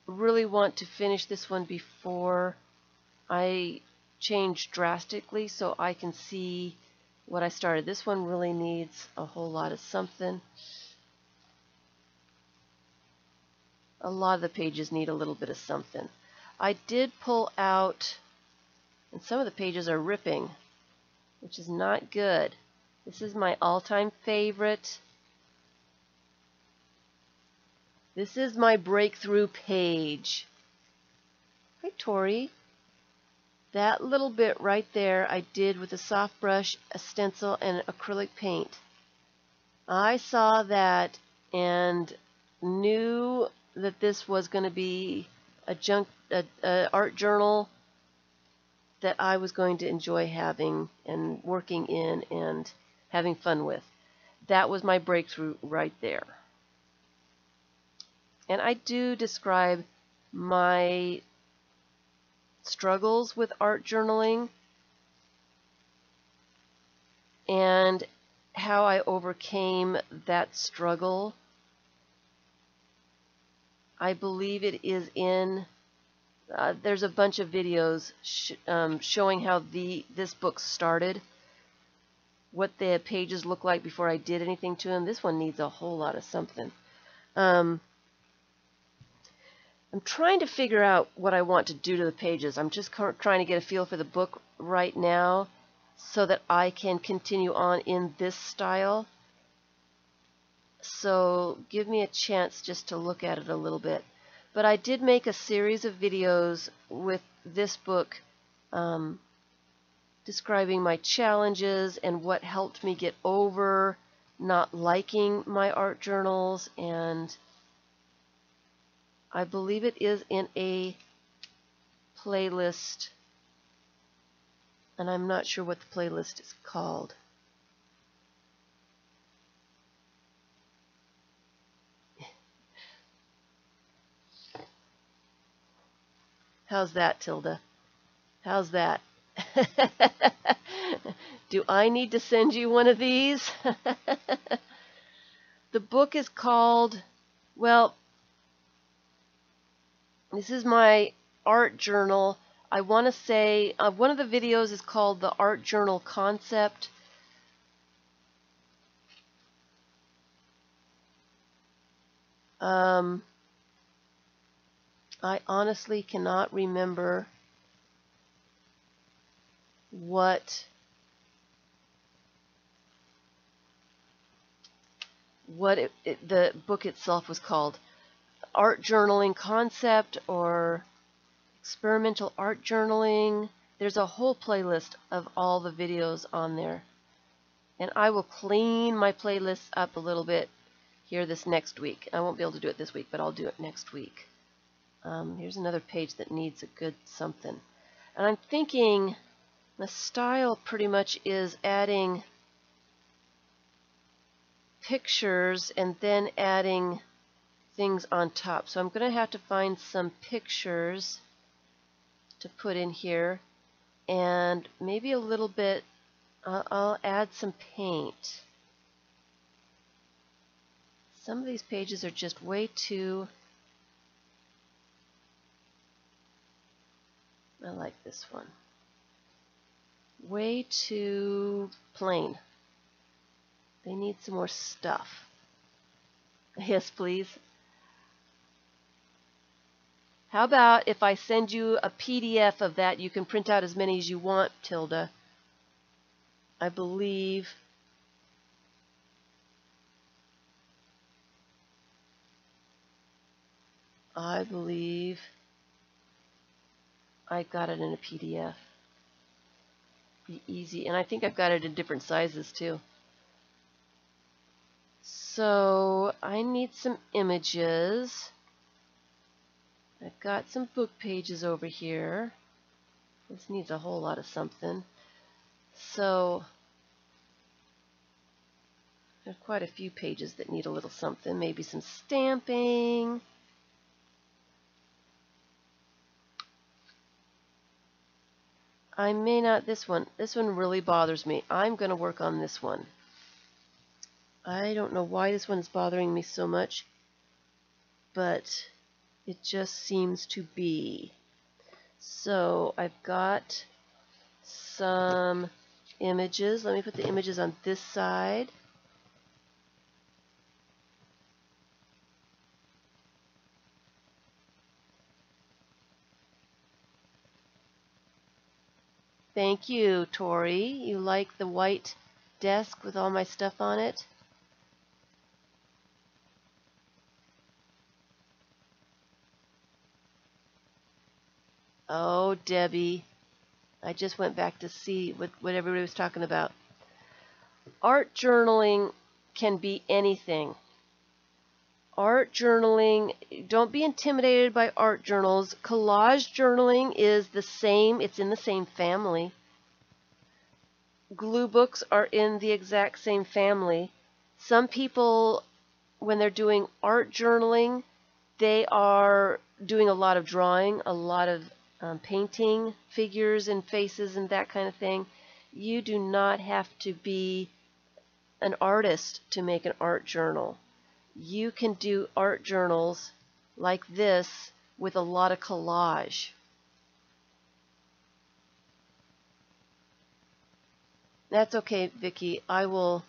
really want to finish this one before I change drastically so I can see what I started. This one really needs a whole lot of something. A lot of the pages need a little bit of something. I did pull out, and some of the pages are ripping, which is not good. This is my all-time favorite. This is my breakthrough page. Hi, Tori. That little bit right there I did with a soft brush, a stencil, and acrylic paint. I saw that and knew that this was going to be a art journal that I was going to enjoy having and working in and having fun with. That was my breakthrough right there. And I do describe my struggles with art journaling and how I overcame that struggle. I believe it is in, there's a bunch of videos showing how this book started, what the pages look like before I did anything to them. This one needs a whole lot of something. I'm trying to figure out what I want to do to the pages. I'm just trying to get a feel for the book right now so that I can continue on in this style. So give me a chance just to look at it a little bit. But I did make a series of videos with this book describing my challenges and what helped me get over not liking my art journals, and I believe it is in a playlist, and I'm not sure what the playlist is called. How's that, Tilda? How's that? Do I need to send you one of these? The book is called, well, this is my art journal. I want to say one of the videos is called the Art Journal Concept. I honestly cannot remember what the book itself was called. Art journaling concept or experimental art journaling. There's a whole playlist of all the videos on there. And I will clean my playlists up a little bit here this next week. I won't be able to do it this week, but I'll do it next week. Here's another page that needs a good something. And I'm thinking the style pretty much is adding pictures and then adding things on top. So I'm going to have to find some pictures to put in here, and maybe a little bit, I'll add some paint. Some of these pages are just way too, I like this one, way too plain. They need some more stuff. Yes, please. How about if I send you a PDF of that? You can print out as many as you want, Tilda. I believe I got it in a PDF. Be easy. And I think I've got it in different sizes too. So I need some images. I've got some book pages over here. This needs a whole lot of something. So there's quite a few pages that need a little something. Maybe some stamping. I may not, this one really bothers me. I'm going to work on this one. I don't know why this one's bothering me so much, but it just seems to be. So I've got some images. Let me put the images on this side. Thank you, Tori. You like the white desk with all my stuff on it? Oh, Debbie. I just went back to see what everybody was talking about. Art journaling can be anything. Art journaling, don't be intimidated by art journals. Collage journaling is the same. It's in the same family. Glue books are in the exact same family. Some people, when they're doing art journaling, they are doing a lot of drawing, a lot of painting figures and faces and that kind of thing. You do not have to be an artist to make an art journal. You can do art journals like this with a lot of collage. That's okay, Vicki. I will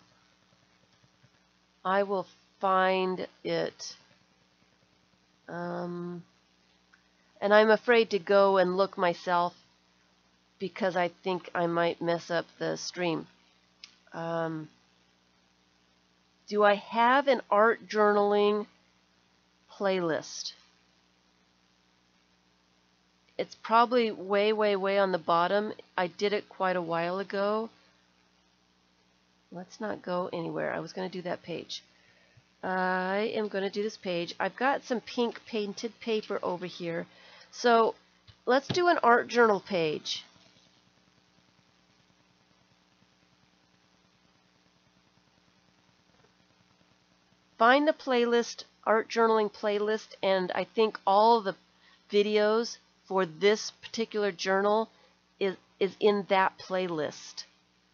find it. And I'm afraid to go and look myself because I think I might mess up the stream. Do I have an art journaling playlist? It's probably way, way, way on the bottom. I did it quite a while ago. Let's not go anywhere. I was going to do that page. I am going to do this page. I've got some pink painted paper over here. So let's do an art journal page. Find the playlist, art journaling playlist, and I think all of the videos for this particular journal is in that playlist.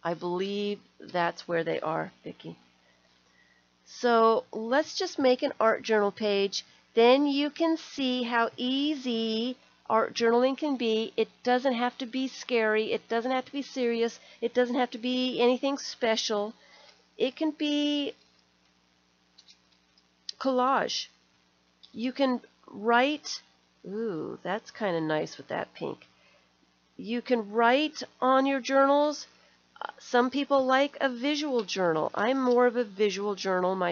I believe that's where they are, Vicki. So let's just make an art journal page. Then you can see how easy art journaling can be. It doesn't have to be scary. It doesn't have to be serious. It doesn't have to be anything special. It can be collage. You can write Ooh, that's kind of nice with that pink. You can write on your journals. Some people like a visual journal. I'm more of a visual journaler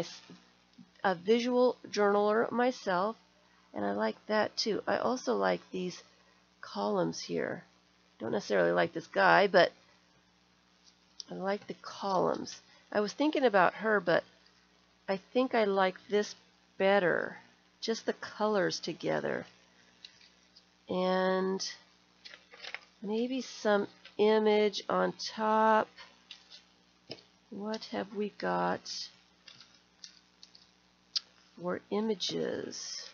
myself, and I like that too. I also like these columns here. Don't necessarily like this guy, but I like the columns. I was thinking about her, but I think I like this better. Just the colors together. And maybe some image on top. What have we got for images?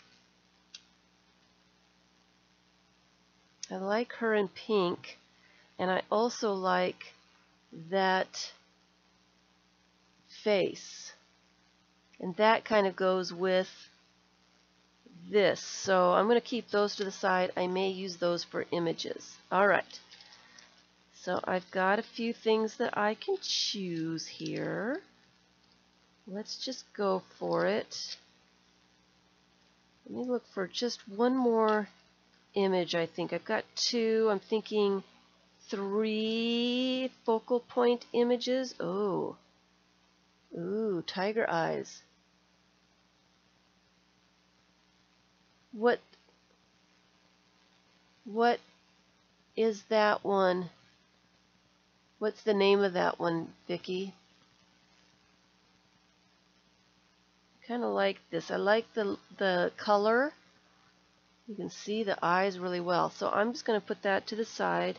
I like her in pink, and I also like that face. And that kind of goes with this. So I'm going to keep those to the side. I may use those for images. All right. So I've got a few things that I can choose here. Let's just go for it. Let me look for just one more image, I think. I've got two. I'm thinking 3 focal point images. Oh. Ooh, tiger eyes. What is that one? What's the name of that one, Vicki? Kind of like this. I like the color. You can see the eyes really well. So I'm just going to put that to the side.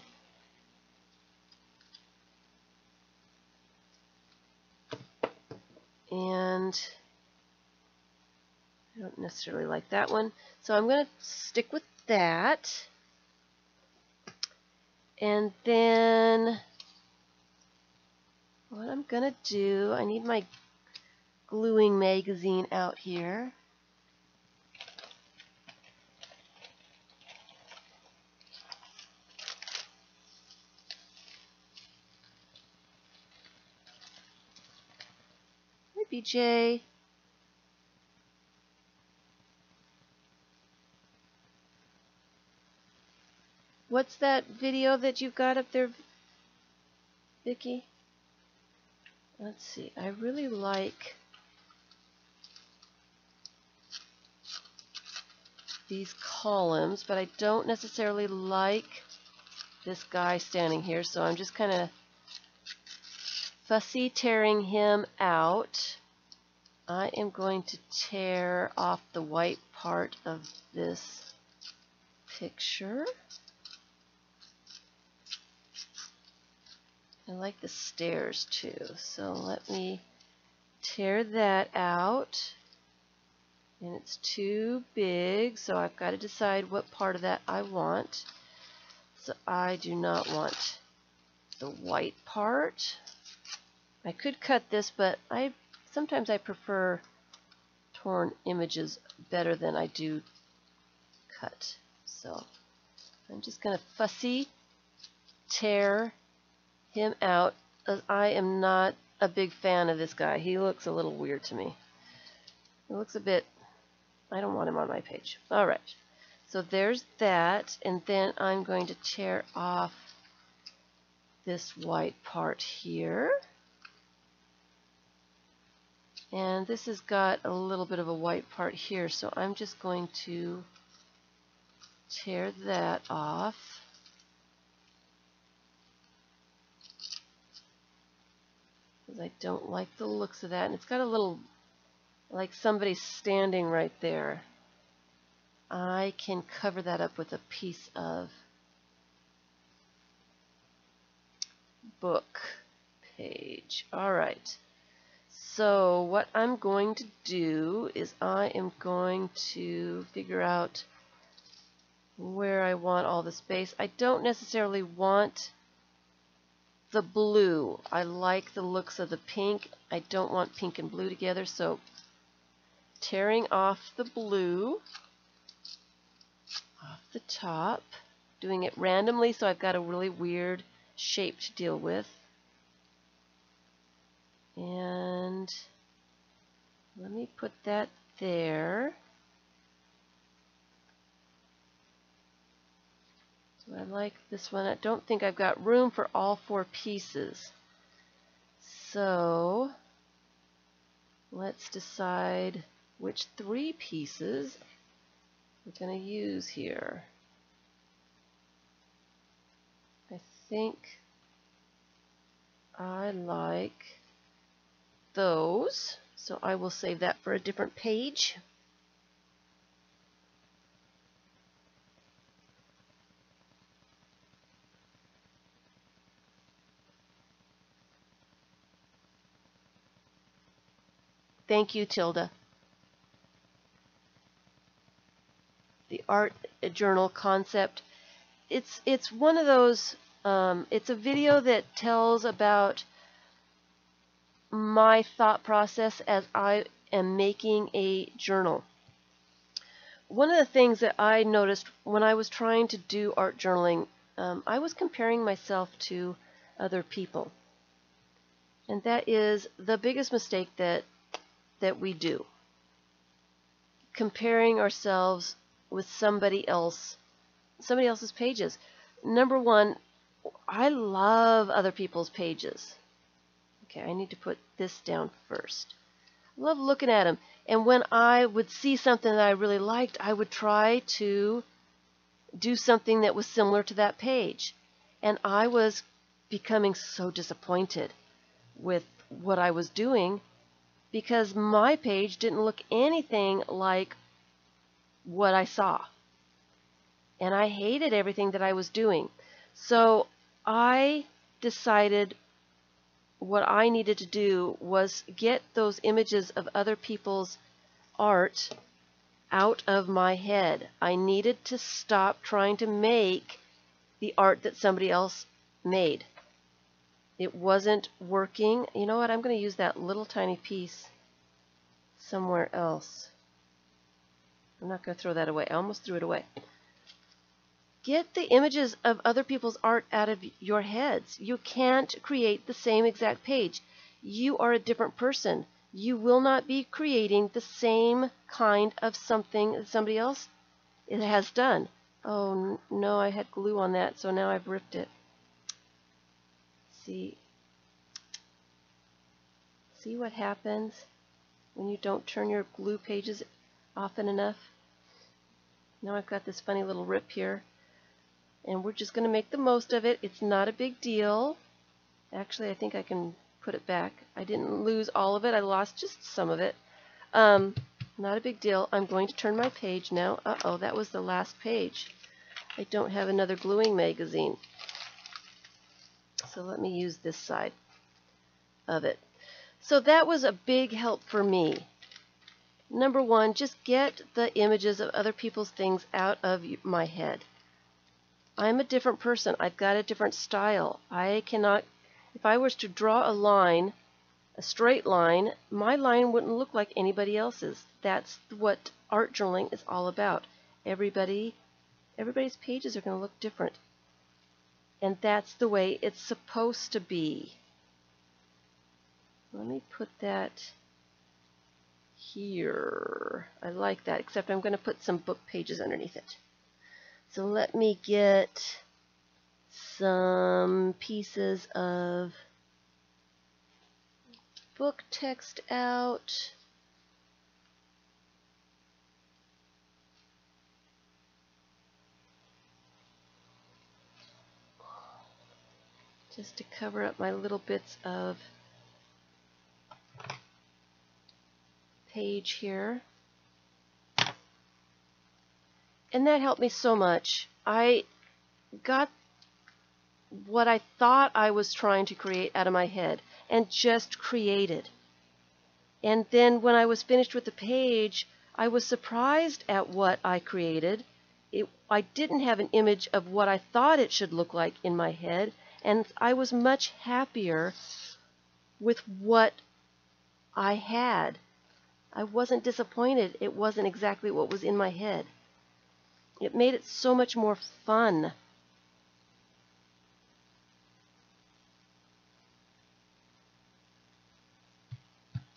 And I don't necessarily like that one. So I'm going to stick with that. And then what I'm going to do, I need my gluing magazine out here. Hi, BJ. What's that video that you've got up there, Vicki? Let's see. I really like these columns, but I don't necessarily like this guy standing here, so I'm just kind of fussy tearing him out. I am going to tear off the white part of this picture. I like the stairs too, so let me tear that out. And it's too big, so I've got to decide what part of that I want. So I do not want the white part. I could cut this, but sometimes I prefer torn images better than I do cut. So I'm just going to fussy tear him out. I am not a big fan of this guy. He looks a little weird to me. It looks a bit, I don't want him on my page. All right. So there's that, and then I'm going to tear off this white part here. And this has got a little bit of a white part here, so I'm just going to tear that off. Because I don't like the looks of that. And it's got a little, like somebody standing right there. I can cover that up with a piece of book page. All right. So what I'm going to do is I am going to figure out where I want all the space. I don't necessarily want the blue. I like the looks of the pink. I don't want pink and blue together, so tearing off the blue off the top, doing it randomly so I've got a really weird shape to deal with. And let me put that there. I like this one. I don't think I've got room for all 4 pieces. So let's decide which 3 pieces we're going to use here. I think I like those, so I will save that for a different page. Thank you, Tilda. The art journal concept. It's one of those. It's a video that tells about my thought process as I am making a journal. One of the things that I noticed when I was trying to do art journaling, I was comparing myself to other people, and that is the biggest mistake that we do. Comparing ourselves with somebody else's pages. Number one, I love other people's pages. Okay, I need to put this down first. I love looking at them. And when I would see something that I really liked, I would try to do something that was similar to that page. And I was becoming so disappointed with what I was doing because my page didn't look anything like what I saw. And I hated everything that I was doing. So I decided what I needed to do was get those images of other people's art out of my head. I needed to stop trying to make the art that somebody else made. It wasn't working. You know what? I'm going to use that little tiny piece somewhere else. I'm not going to throw that away. I almost threw it away. Get the images of other people's art out of your heads. You can't create the same exact page. You are a different person. You will not be creating the same kind of something that somebody else has done. Oh no, I had glue on that, so now I've ripped it. See what happens when you don't turn your glue pages often enough? Now I've got this funny little rip here. And we're just going to make the most of it. It's not a big deal. Actually, I think I can put it back. I didn't lose all of it. I lost just some of it. Not a big deal. I'm going to turn my page now. Uh-oh, that was the last page. I don't have another gluing magazine. So let me use this side of it. So that was a big help for me. Number one, just get the images of other people's things out of my head. I'm a different person. I've got a different style. I cannot, if I was to draw a line, a straight line, my line wouldn't look like anybody else's. That's what art journaling is all about. Everybody's pages are going to look different. And that's the way it's supposed to be. Let me put that here. I like that, except I'm going to put some book pages underneath it. So let me get some pieces of book text out. Just to cover up my little bits of page here. And that helped me so much. I got what I thought I was trying to create out of my head and just created. And then when I was finished with the page, I was surprised at what I created. I didn't have an image of what I thought it should look like in my head, and I was much happier with what I had. I wasn't disappointed. It wasn't exactly what was in my head. It made it so much more fun.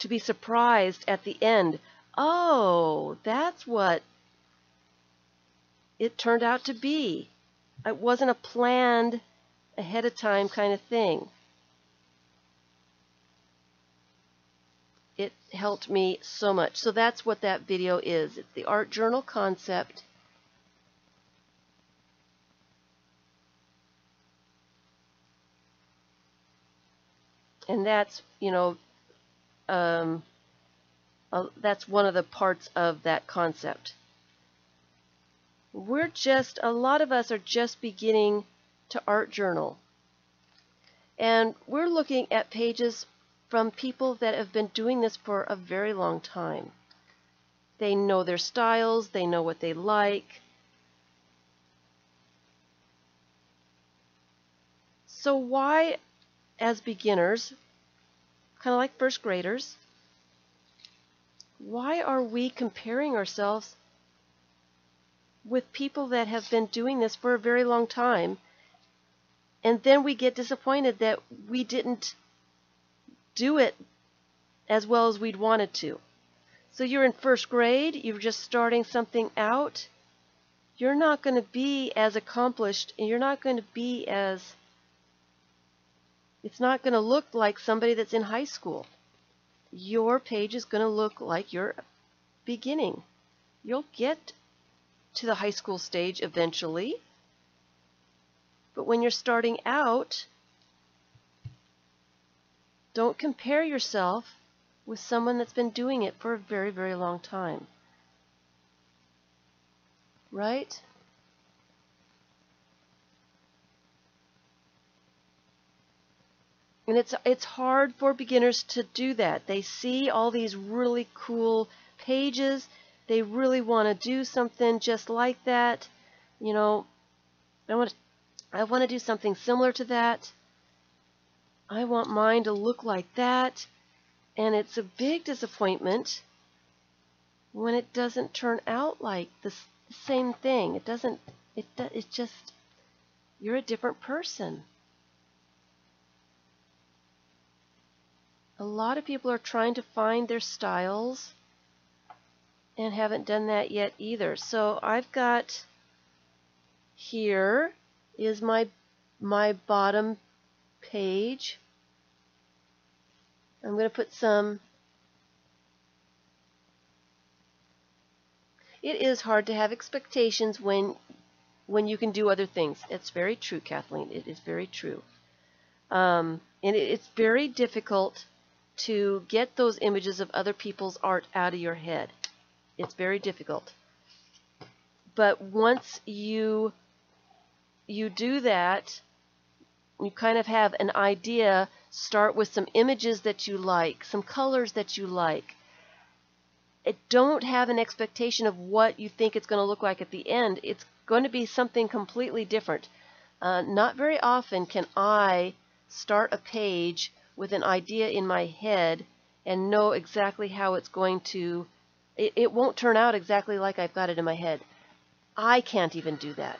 To be surprised at the end. Oh, that's what it turned out to be. it wasn't a planned ahead of time kind of thing. It helped me so much. So that's what that video is. It's the art journal concept. And that's, that's one of the parts of that concept. A lot of us are just beginning to art journal. And we're looking at pages from people that have been doing this for a very long time. They know their styles, they know what they like. So why, as beginners, kind of like first graders, why are we comparing ourselves with people that have been doing this for a very long time, and then we get disappointed that we didn't do it as well as we'd wanted to? So you're in first grade, you're just starting something out, you're not going to be as accomplished, and you're not going to be as, it's not going to look like somebody that's in high school. Your page is going to look like you're beginning. You'll get to the high school stage eventually, but when you're starting out, don't compare yourself with someone that's been doing it for a very, very long time. Right? And it's hard for beginners to do that. They see all these really cool pages. They really want to do something just like that. I want to do something similar to that. I want mine to look like that. And it's a big disappointment when it doesn't turn out like the same thing. It's just, you're a different person. A lot of people are trying to find their styles and haven't done that yet either. So I've got, here is my bottom page. I'm going to put some, it is hard to have expectations when you can do other things. It's very true, Kathleen. It is very true. And it's very difficult to get those images of other people's art out of your head. It's very difficult. But once you do that, you kind of have an idea. Start with some images that you like, some colors that you like. Don't have an expectation of what you think it's going to look like at the end. It's going to be something completely different. Not very often can I start a page with an idea in my head and know exactly how it's going to, it won't turn out exactly like I've got it in my head. I can't even do that.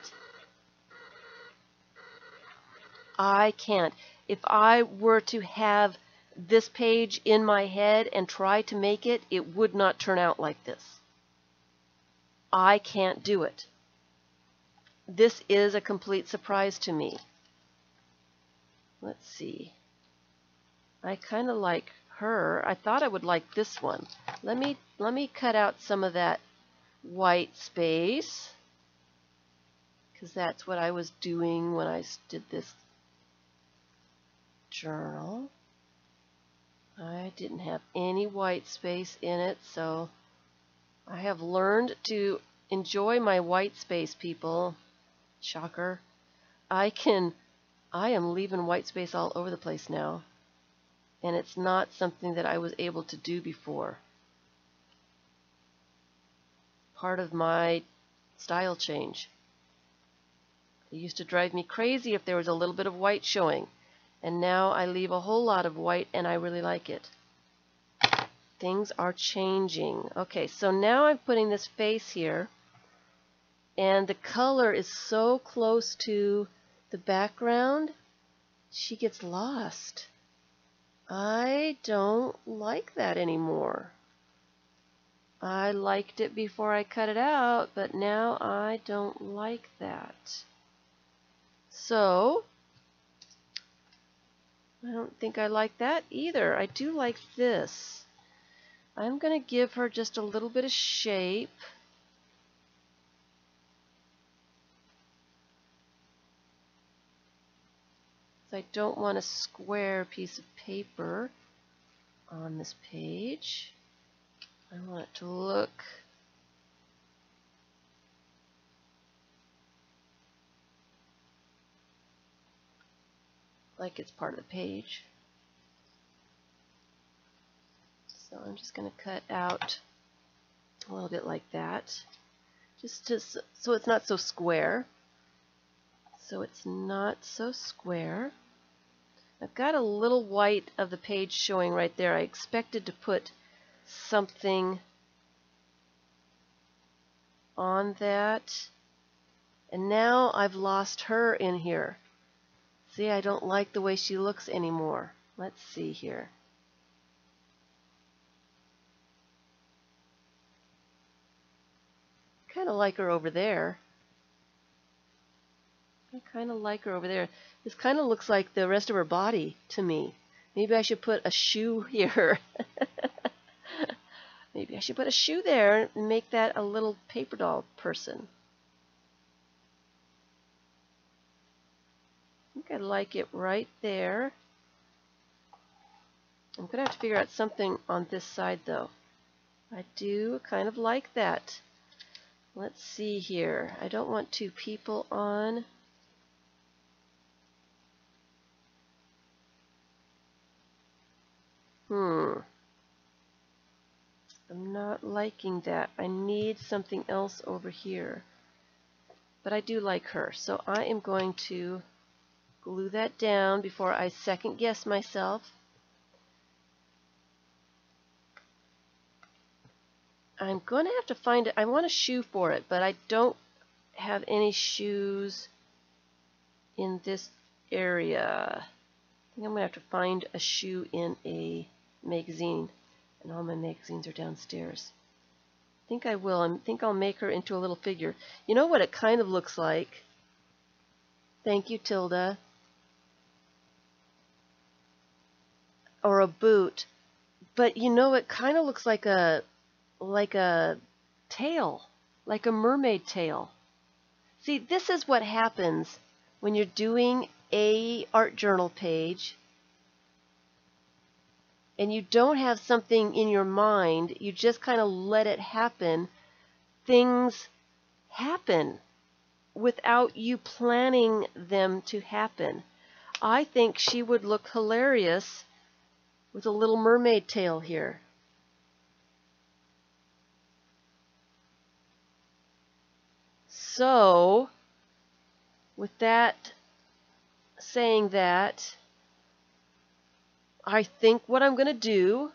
I can't. If I were to have this page in my head and try to make it, it would not turn out like this. I can't do it. This is a complete surprise to me. Let's see. I kind of like her. I thought I would like this one. Let me cut out some of that white space, because that's what I was doing when I did this journal. I didn't have any white space in it, so I have learned to enjoy my white space, people. Shocker. I am leaving white space all over the place now, and it's not something that I was able to do before. Part of my style change. It used to drive me crazy if there was a little bit of white showing, and now I leave a whole lot of white and I really like it. Things are changing. Okay, so now I'm putting this face here, and the color is so close to the background, she gets lost. I don't like that anymore. I liked it before I cut it out, but now I don't like that. So I don't think I like that either. I do like this. I'm going to give her just a little bit of shape. I don't want a square piece of paper on this page. I want it to look like it's part of the page. So I'm just going to cut out a little bit like that, just to, so it's not so square. So it's not so square. I've got a little white of the page showing right there. I expected to put something on that, and now I've lost her in here. See, I don't like the way she looks anymore. Let's see here. Kind of like her over there. I kind of like her over there. This kind of looks like the rest of her body to me. Maybe I should put a shoe here. Maybe I should put a shoe there and make that a little paper doll person. I think I like it right there. I'm going to have to figure out something on this side though. I do kind of like that. Let's see here. I don't want two people on. I'm not liking that. I need something else over here. But I do like her. So I am going to glue that down before I second guess myself. I'm going to have to find it. I want a shoe for it, but I don't have any shoes in this area. I think I'm going to have to find a shoe in a magazine, and all my magazines are downstairs. I think I will. I think I'll make her into a little figure. You know what it kind of looks like? Thank you, Tilda. Or a boot. But you know, it kind of looks like a tail, like a mermaid tail. See, this is what happens when you're doing a art journal page and you don't have something in your mind. You just kind of let it happen. Things happen without you planning them to happen. I think she would look hilarious with a little mermaid tail here. So, with that, saying that, I think what I'm going to do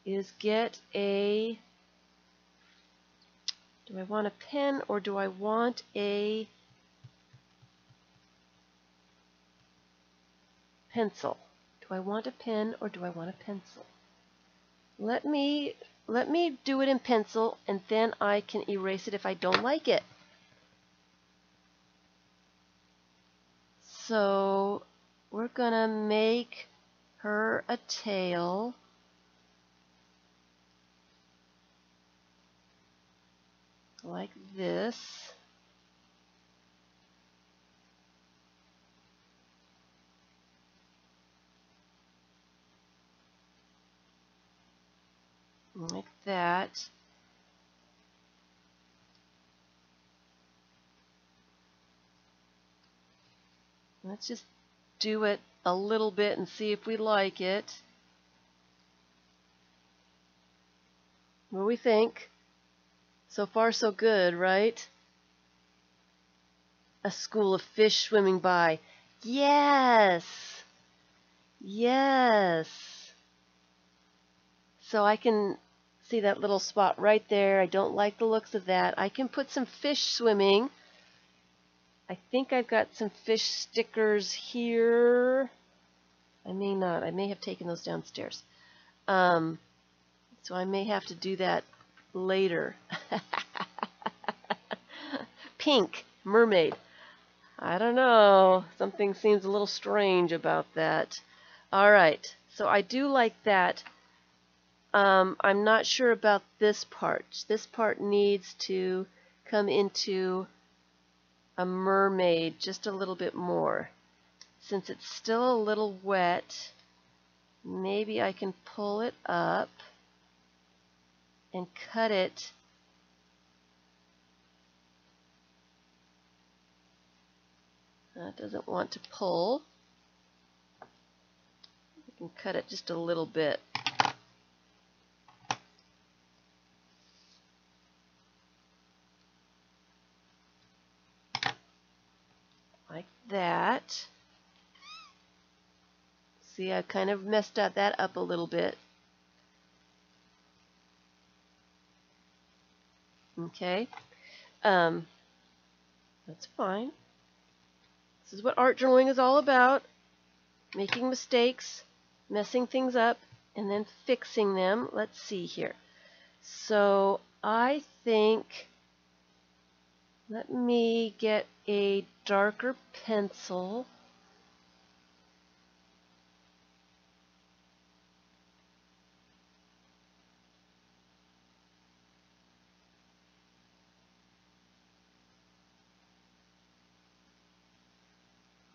is get a, do I want a pen or do I want a pencil? Do I want a pen or do I want a pencil? Let me do it in pencil, and then I can erase it if I don't like it. So we're gonna make her a tail. Like this. Like that. Let's just do it a little bit and see if we like it. What do we think? So far so good, right? A school of fish swimming by. Yes! Yes! So I can see that little spot right there. I don't like the looks of that. I can put some fish swimming. I think I've got some fish stickers here. I may not. I may have taken those downstairs. So I may have to do that later. Pink mermaid. I don't know. Something seems a little strange about that. All right. So I do like that. I'm not sure about this part. This part needs to come into a mermaid just a little bit more. Since it's still a little wet, maybe I can pull it up and cut it. It doesn't want to pull. I can cut it just a little bit. Like that. See, I kind of messed that up a little bit. Okay. That's fine. This is what art journaling is all about. Making mistakes, messing things up, and then fixing them. Let's see here. So I think, let me get a darker pencil.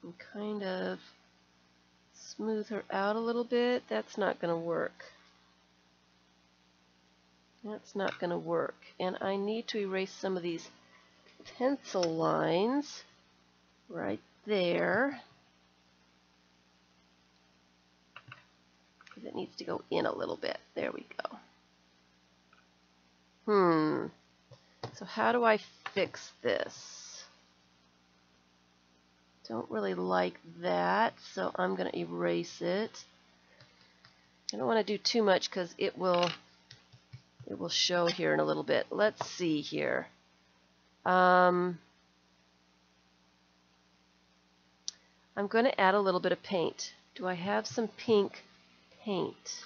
And kind of smooth her out a little bit. That's not going to work. That's not going to work. And I need to erase some of these pencil lines right there. Because it needs to go in a little bit. There we go. So how do I fix this? Don't really like that, so I'm going to erase it. I don't want to do too much because it will show here in a little bit. Let's see here. I'm going to add a little bit of paint. Do I have some pink paint?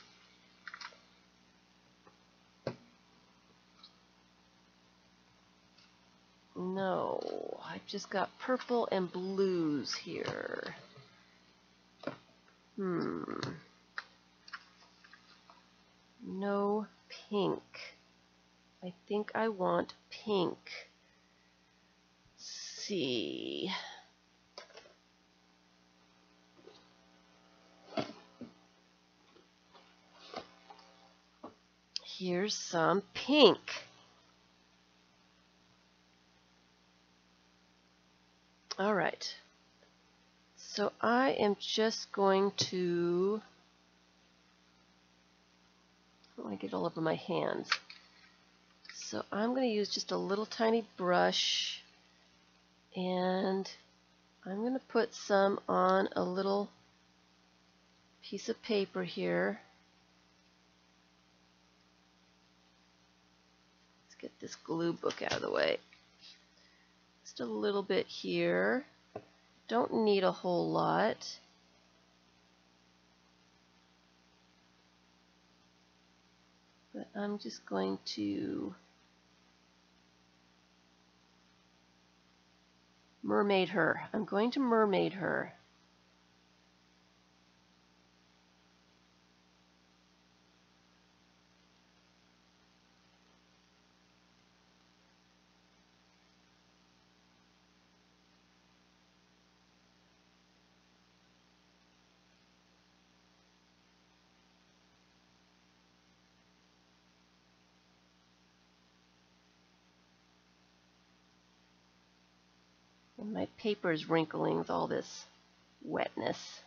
No, I've just got purple and blues here. No pink. I think I want pink. Let's see. Here's some pink. All right. So I am just going to, I don't want to get all over my hands. So I'm going to use just a little tiny brush, and I'm going to put some on a little piece of paper here. Let's get this glue book out of the way. Just a little bit here. Don't need a whole lot. But I'm just going to mermaid her. I'm going to mermaid her. And my paper is wrinkling with all this wetness.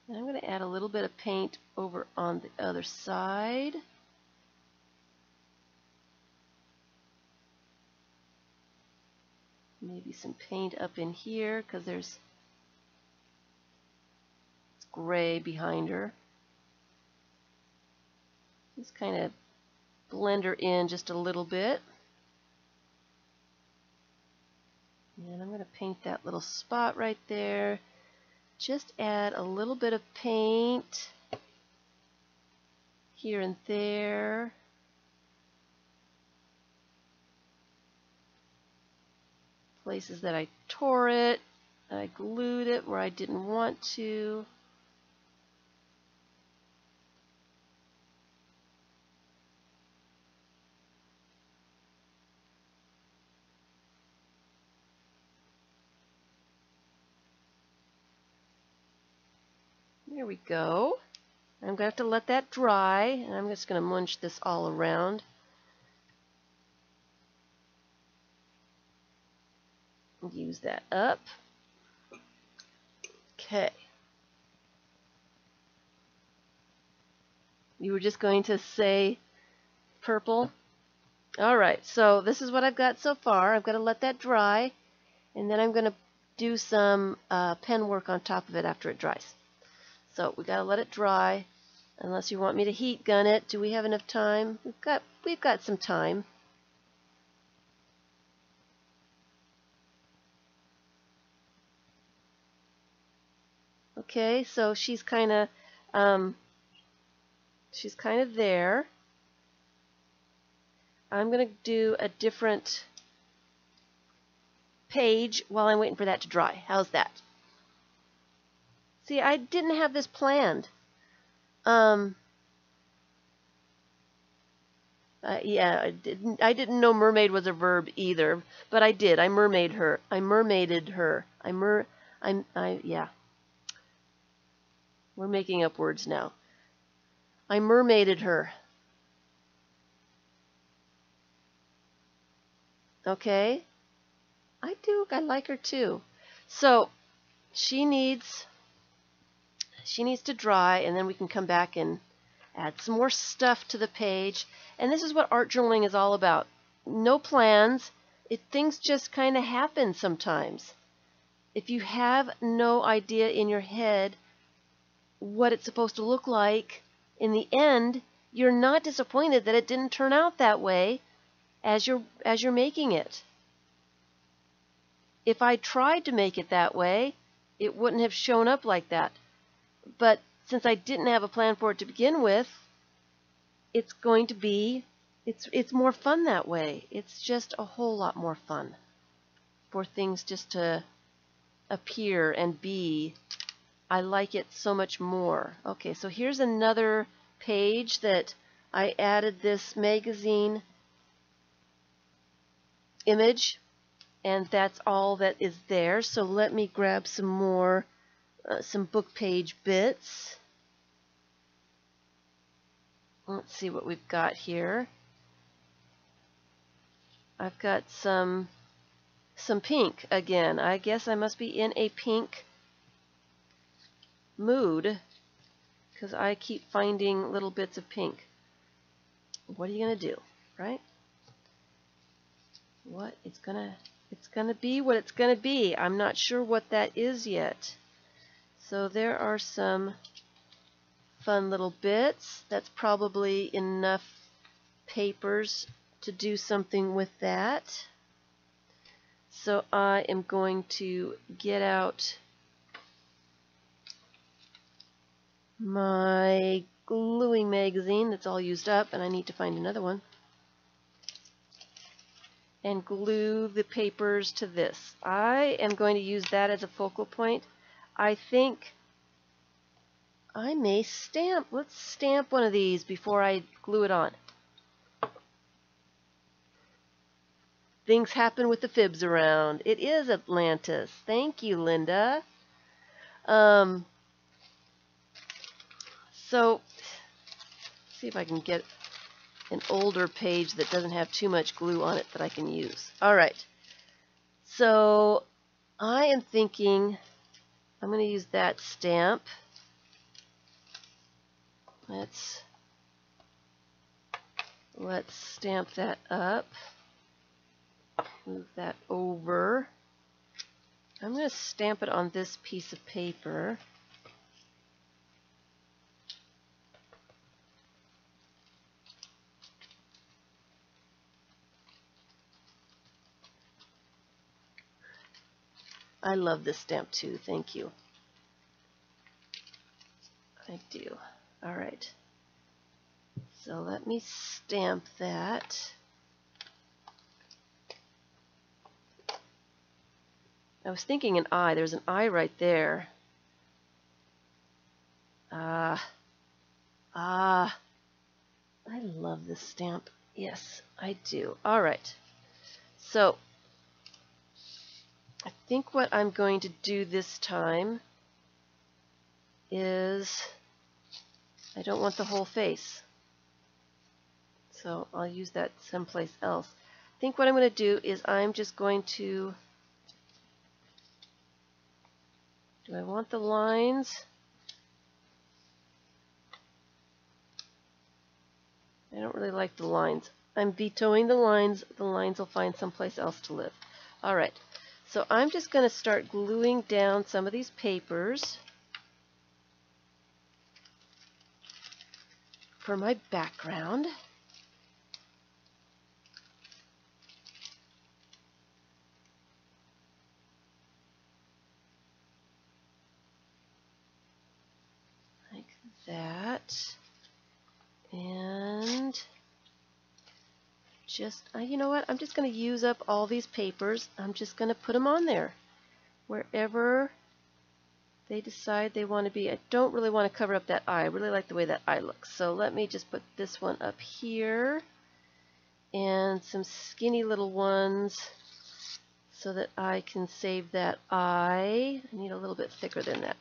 And I'm going to add a little bit of paint over on the other side. Maybe some paint up in here because there's gray behind her. Just kind of blend her in just a little bit. And I'm going to paint that little spot right there. Just add a little bit of paint here and there. places that I tore it. I glued it where I didn't want to. There we go. I'm going to have to let that dry, and I'm just going to munch this all around. Use that up. Okay. You were just going to say purple? Alright, so this is what I've got so far. I've got to let that dry, and then I'm going to do some pen work on top of it after it dries. So we got to let it dry, unless you want me to heat gun it. Do we have enough time? We've got some time. Okay, so she's kind of there. I'm going to do a different page while I'm waiting for that to dry. How's that? See, I didn't have this planned. Yeah, I didn't know mermaid was a verb either, but I did. I mermaid her. I mermaided her. Yeah. We're making up words now. I mermaided her. Okay? I do. I like her too. So she needs to dry, and then we can come back and add some more stuff to the page. And this is what art journaling is all about. No plans. Things just kind of happen sometimes. If you have no idea in your head what it's supposed to look like, in the end, you're not disappointed that it didn't turn out that way as you're making it. If I tried to make it that way, it wouldn't have shown up like that. But since I didn't have a plan for it to begin with, it's going to be, it's more fun that way. It's just a whole lot more fun for things just to appear and be. I like it so much more. Okay, so here's another page that I added this magazine image, and that's all that is there. So let me grab some more, some book page bits. Let's see what we've got here. I've got some pink again. I guess I must be in a pink mood because I keep finding little bits of pink. What are you gonna do, right? It's gonna be what it's gonna be. I'm not sure what that is yet. So there are some fun little bits. That's probably enough papers to do something with that. So I am going to get out my gluing magazine that's all used up, and I need to find another one, and glue the papers to this. I am going to use that as a focal point. I think I may stamp. Let's stamp one of these before I glue it on. Things happen with the FIBS around. It is Atlantis. Thank you, Linda. So, see if I can get an older page that doesn't have too much glue on it that I can use. All right. So, I am thinking I'm going to use that stamp. Let's stamp that up. Move that over. I'm going to stamp it on this piece of paper. I love this stamp too. Thank you. I do. All right. So let me stamp that. I was thinking an eye. There's an eye right there. I love this stamp. Yes, I do. All right. So I think what I'm going to do this time is, I don't want the whole face, so I'll use that someplace else. I think what I'm going to do is I'm just going to, do I want the lines? I don't really like the lines. I'm vetoing the lines. The lines will find someplace else to live. All right. So I'm just going to start gluing down some of these papers for my background. Like that. And just, you know what? I'm just going to use up all these papers. I'm just going to put them on there wherever they decide they want to be. I don't really want to cover up that eye. I really like the way that eye looks. So let me just put this one up here and some skinny little ones so that I can save that eye. I need a little bit thicker than that.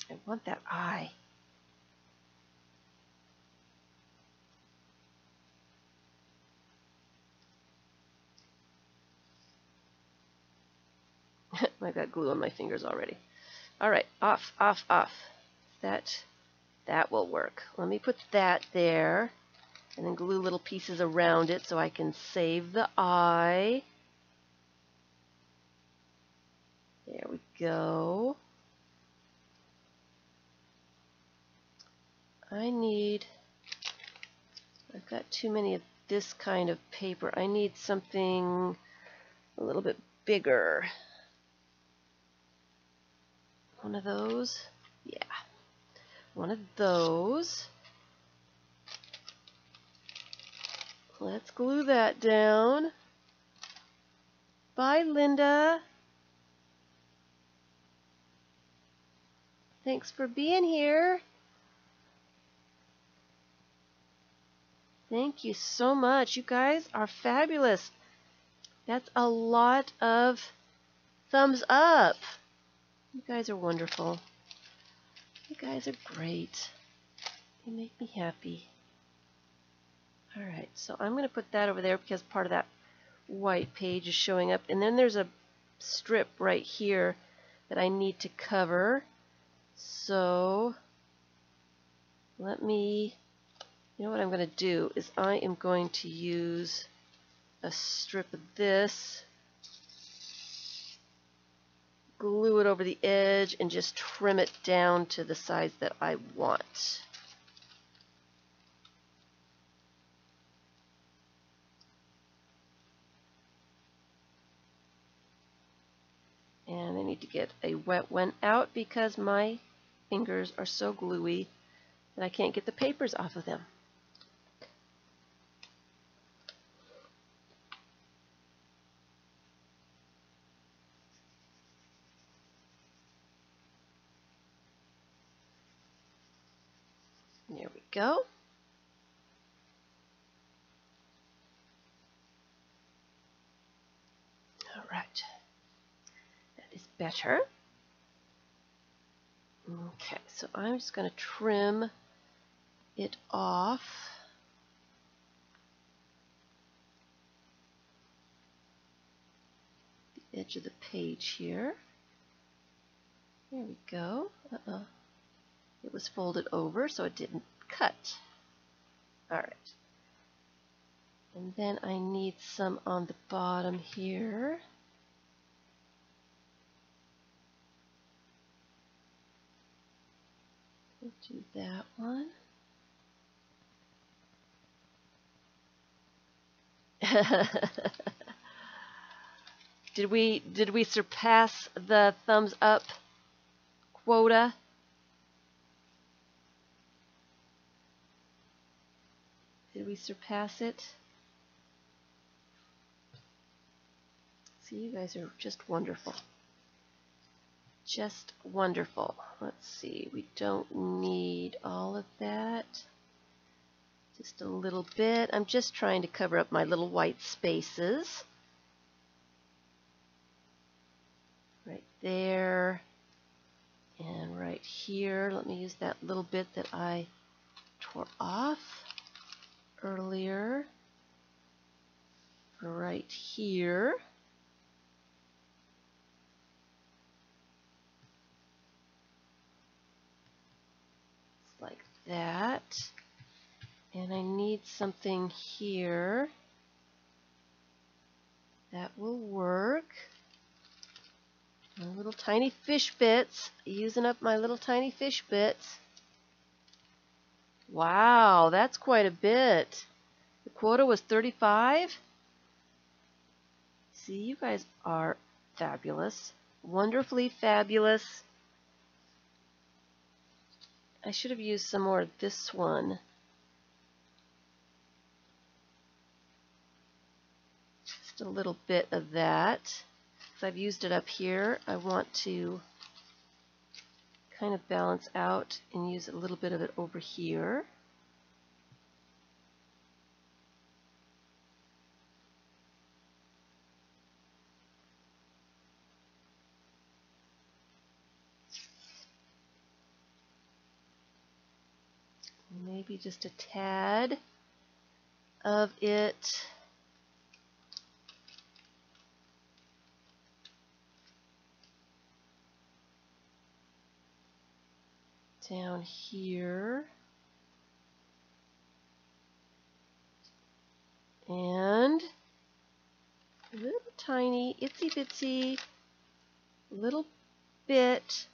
I want that eye. I got glue on my fingers already. All right, off, off, off. That will work. Let me put that there and then glue little pieces around it so I can save the eye. There we go. I've got too many of this kind of paper. I need something a little bit bigger. One of those? Yeah. One of those. Let's glue that down. Bye, Linda. Thanks for being here. Thank you so much. You guys are fabulous. That's a lot of thumbs up. You guys are wonderful. You guys are great. You make me happy. All right, so I'm going to put that over there because part of that white page is showing up. And then there's a strip right here that I need to cover. So let me, you know what I'm going to do is I am going to use a strip of this, glue it over the edge, and just trim it down to the size that I want. And I need to get a wet one out because my fingers are so gluey that I can't get the papers off of them. There we go. All right. That is better. Okay, so I'm just going to trim it off. The edge of the page here. There we go. It was folded over so it didn't cut. All right. And then I need some on the bottom here. We'll do that one. Did we surpass the thumbs up quota? Did we surpass it? See, you guys are just wonderful. Just wonderful. Let's see, we don't need all of that. Just a little bit. I'm just trying to cover up my little white spaces. Right there. And right here. Let me use that little bit that I tore off earlier. Right here. Like that. And I need something here. That will work. My little tiny fish bits. Using up my little tiny fish bits. Wow, that's quite a bit. The quota was 35. See, you guys are fabulous. Wonderfully fabulous. I should have used some more of this one. Just a little bit of that. Because I've used it up here, I want to kind of balance out and use a little bit of it over here. Maybe just a tad of it down here. And a little tiny, itsy bitsy little bit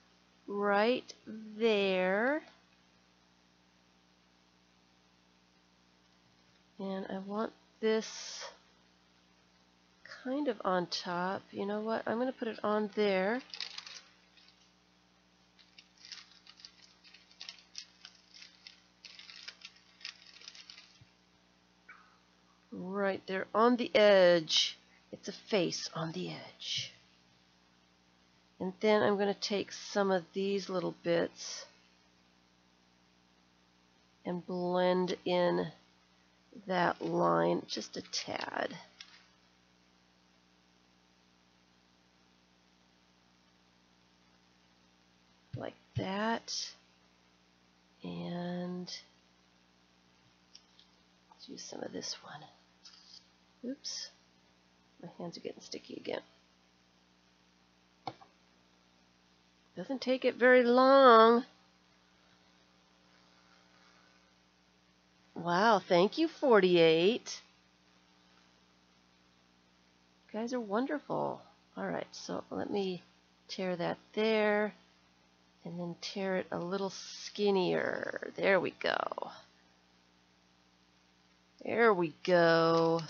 right there. And I want this kind of on top. You know what? I'm going to put it on there. Right there on the edge. It's a face on the edge. And then I'm going to take some of these little bits and blend in that line just a tad. Like that. And let's use some of this one. Oops. My hands are getting sticky again. Doesn't take it very long. Wow, thank you, 48. You guys are wonderful. Alright, so let me tear that there, and then tear it a little skinnier. There we go. There we go.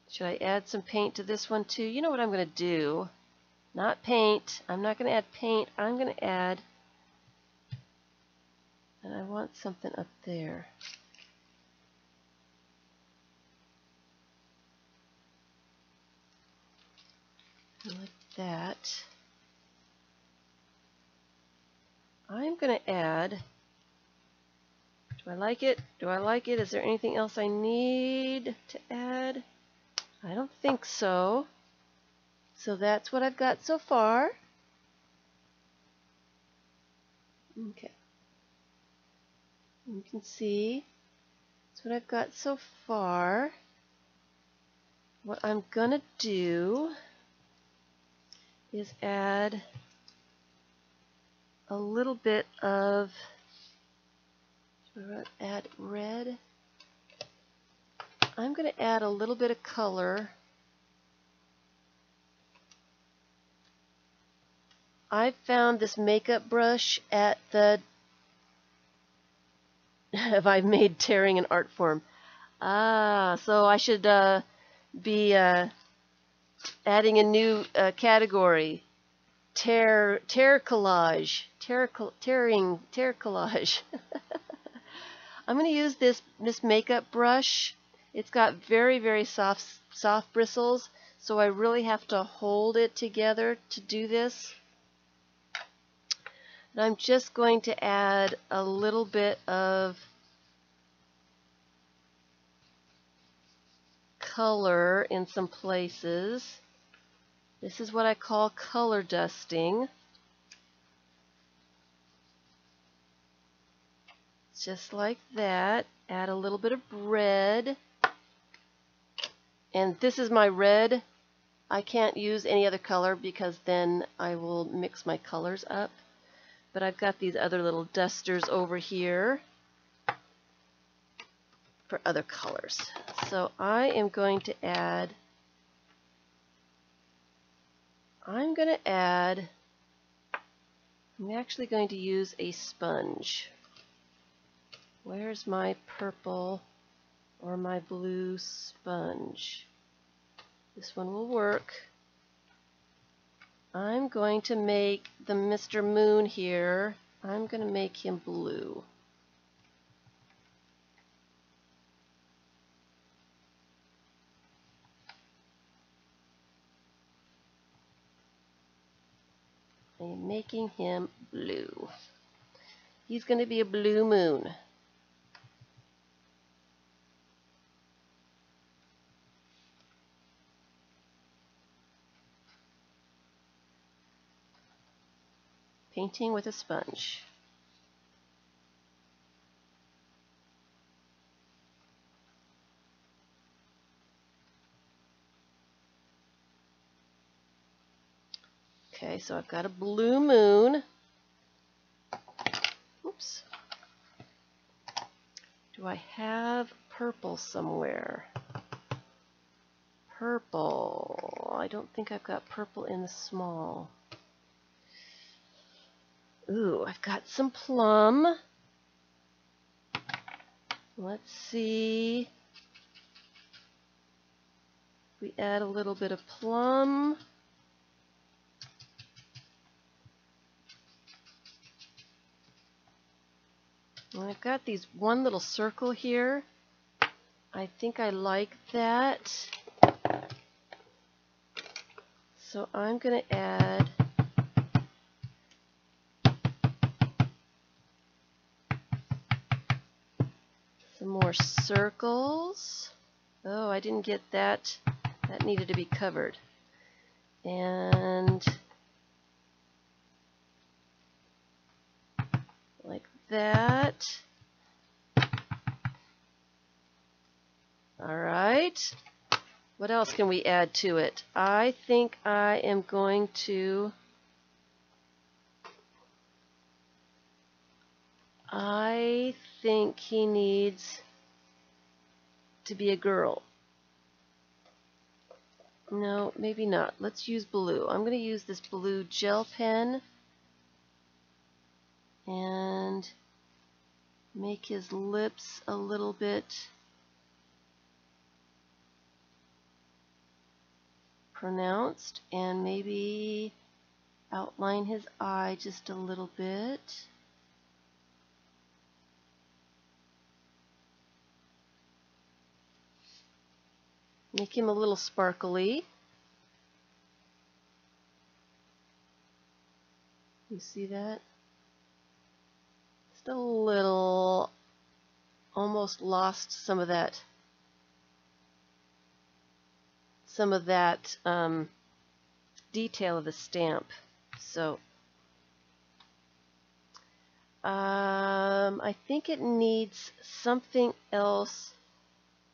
Should I add some paint to this one too? You know what I'm going to do? Not paint. I'm not going to add paint. I'm going to add... And I want something up there. Like that. I'm going to add... Do I like it? Do I like it? Is there anything else I need to add? I don't think so. So that's what I've got so far. Okay. You can see that's what I've got so far. What I'm going to do is add a little bit of, add red. I'm going to add a little bit of color. I found this makeup brush at the have I made tearing an art form? So I should be adding a new category. tear collage. Tear collage. I'm going to use this makeup brush. It's got very, very soft bristles, so I really have to hold it together to do this. And I'm just going to add a little bit of color in some places. This is what I call color dusting. Just like that. Add a little bit of red. And this is my red. I can't use any other color because then I will mix my colors up. But I've got these other little dusters over here for other colors. So I am going to add, I'm actually going to use a sponge. Where's my purple or my blue sponge? This one will work. I'm going to make the Mr. Moon here, I'm going to make him blue. I'm making him blue. He's going to be a blue moon. Painting with a sponge. Okay, so I've got a blue moon. Oops. Do I have purple somewhere? Purple. I don't think I've got purple in the small. Ooh, I've got some plum. Let's see. We add a little bit of plum. And I've got these one little circle here. I think I like that. So I'm going to add some more circles. Oh, I didn't get that. That needed to be covered. And like that. All right. What else can we add to it? I think I am going to, I think he needs to be a girl. No, maybe not. Let's use blue. I'm going to use this blue gel pen and make his lips a little bit pronounced and maybe outline his eye just a little bit. Make him a little sparkly. You see that? Just a little, almost lost some of that detail of the stamp. So I think it needs something else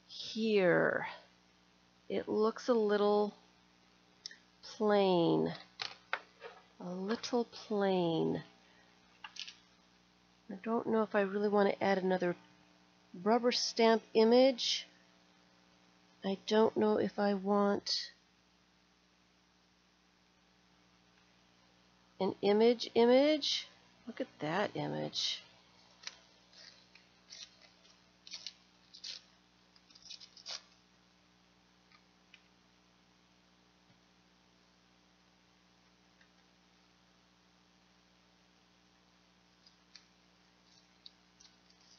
here. It looks a little plain. A little plain. I don't know if I really want to add another rubber stamp image. I don't know if I want an image. Look at that image.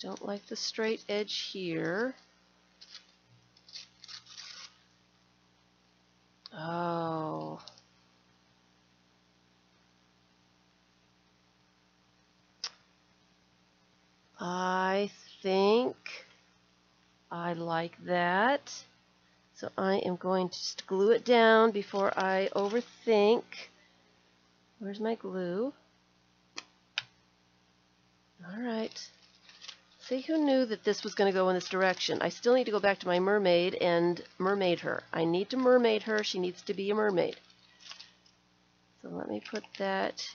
don't like the straight edge here. Oh. I think I like that. So I am going to just glue it down before I overthink. Where's my glue? Alright. See, who knew that this was going to go in this direction? I still need to go back to my mermaid and mermaid her. I need to mermaid her. She needs to be a mermaid. So let me put that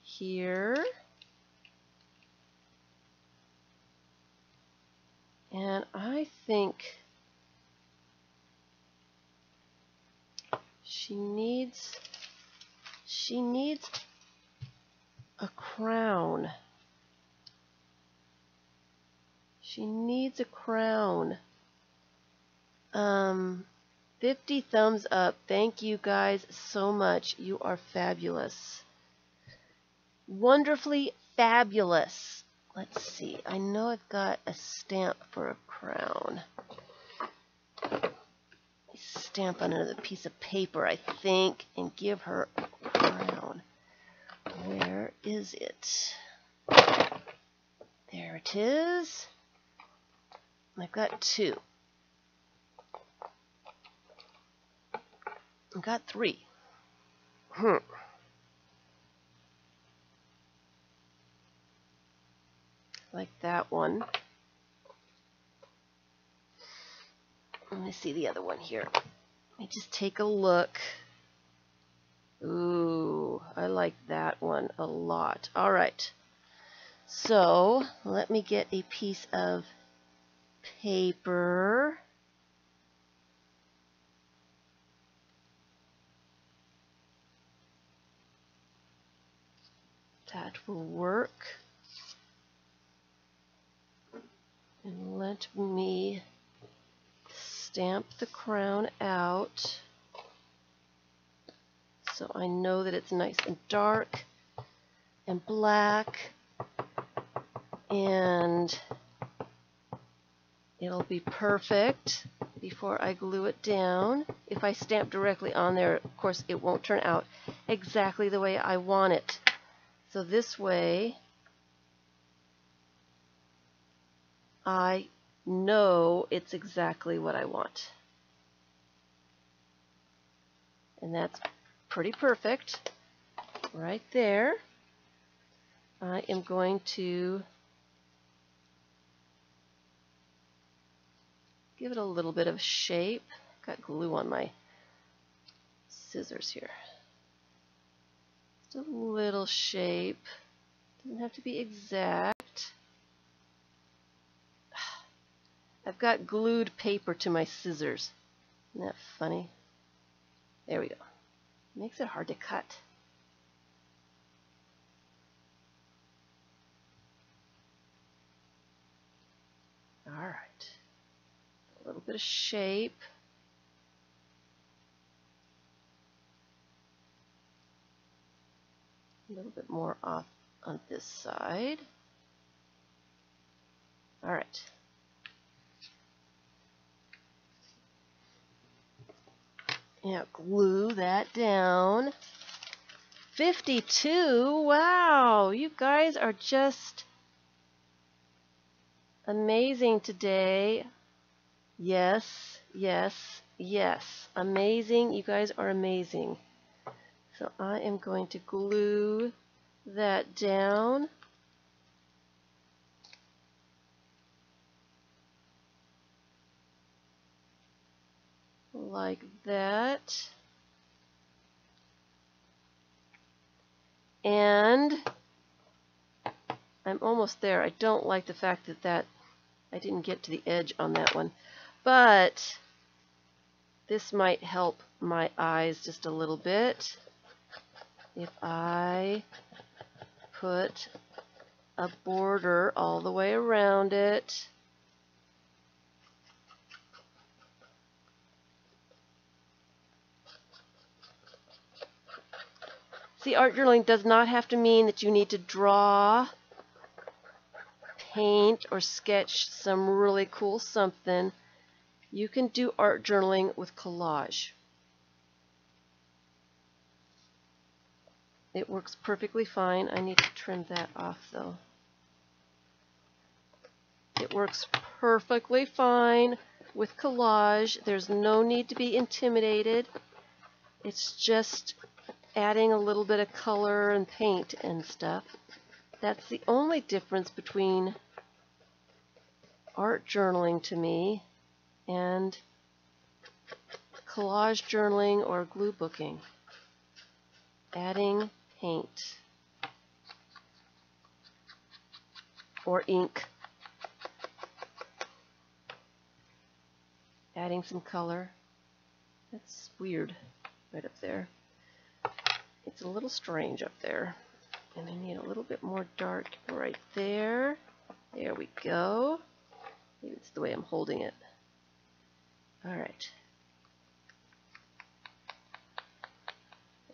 here. And I think she needs a crown. She needs a crown. 50 thumbs up. Thank you guys so much. You are fabulous. Wonderfully fabulous. Let's see. I know I've got a stamp for a crown. Stamp on another piece of paper, I think, and give her a crown. Where is it? There it is. I've got 2. I've got 3. Like that one. Let me see the other one here. Let me just take a look. Ooh, I like that one a lot. All right. So let me get a piece of paper. That will work. And let me stamp the crown out so I know that it's nice and dark and black, and it'll be perfect before I glue it down. If I stamp directly on there, of course, it won't turn out exactly the way I want it. So this way, I know it's exactly what I want. And that's pretty perfect right there. I am going to give it a little bit of shape. Got glue on my scissors here. Just a little shape. Doesn't have to be exact. I've got glued paper to my scissors. Isn't that funny? There we go. Makes it hard to cut. All right. A little bit of shape. A little bit more off on this side. All right. Now glue that down. 52. Wow, you guys are just amazing today. Yes, yes, yes. Amazing. You guys are amazing. So I am going to glue that down. Like that. And I'm almost there. I don't like the fact that I didn't get to the edge on that one. But this might help my eyes just a little bit if I put a border all the way around it. See, art journaling does not have to mean that you need to draw paint or sketch some really cool something, you can do art journaling with collage. It works perfectly fine. I need to trim that off though. It works perfectly fine with collage. There's no need to be intimidated. It's just adding a little bit of color and paint and stuff. That's the only difference between art journaling to me and collage journaling or glue booking. Adding paint or ink. Adding some color. That's weird right up there. It's a little strange up there. And I need a little bit more dark right there. There we go. Maybe it's the way I'm holding it. Alright.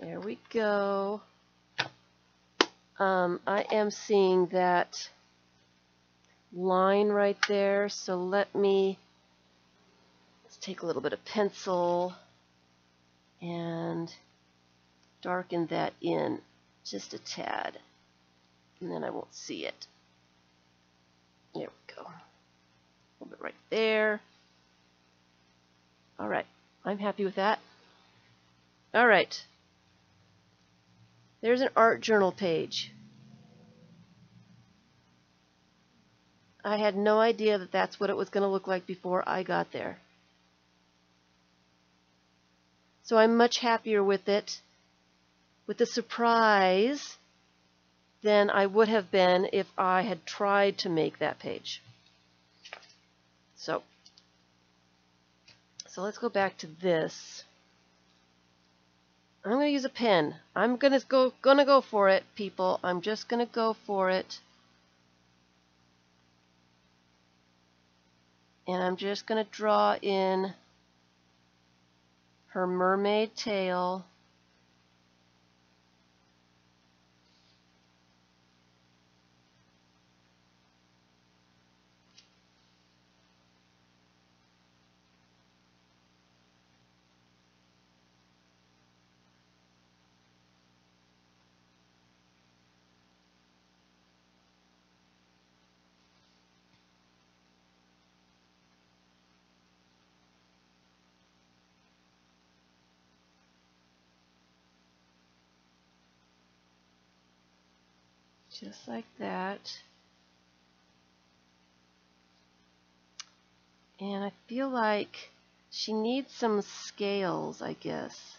There we go. I am seeing that line right there, so let's take a little bit of pencil and darken that in just a tad, and then I won't see it. There we go. A little bit right there. Alright, I'm happy with that. Alright. There's an art journal page. I had no idea that that's what it was going to look like before I got there. So I'm much happier with it, with the surprise, than I would have been if I had tried to make that page. So let's go back to this. I'm going to use a pen. I'm gonna go for it, people. I'm just going to go for it. And I'm just going to draw in her mermaid tail. Just like that. And I feel like she needs some scales, I guess.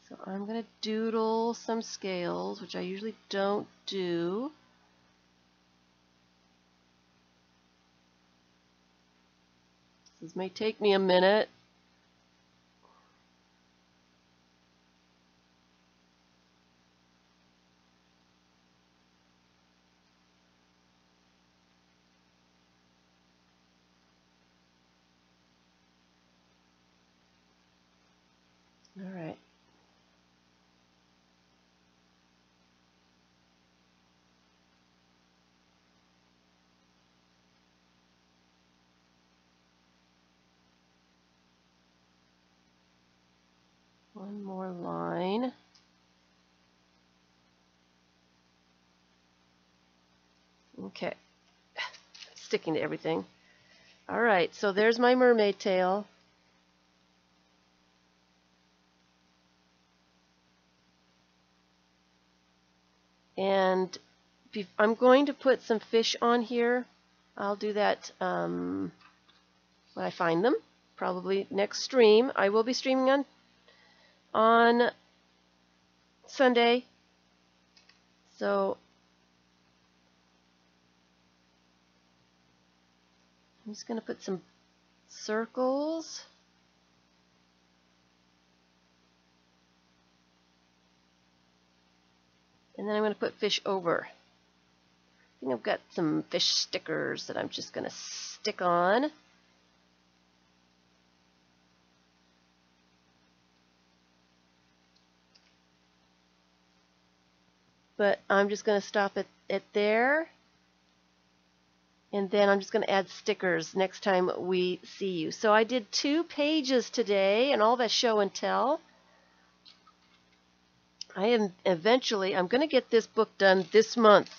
So I'm going to doodle some scales, which I usually don't do. This may take me a minute. All right. One more line. Okay. Sticking to everything. All right, so there's my mermaid tail. And I'm going to put some fish on here. I'll do that when I find them. Probably next stream. I will be streaming on Sunday. So I'm just going to put some circles. And then I'm going to put fish over. I think I've got some fish stickers that I'm just going to stick on. but I'm just going to stop it there. And then I'm just going to add stickers next time we see you. So I did 2 pages today and all that show and tell. I'm going to get this book done this month.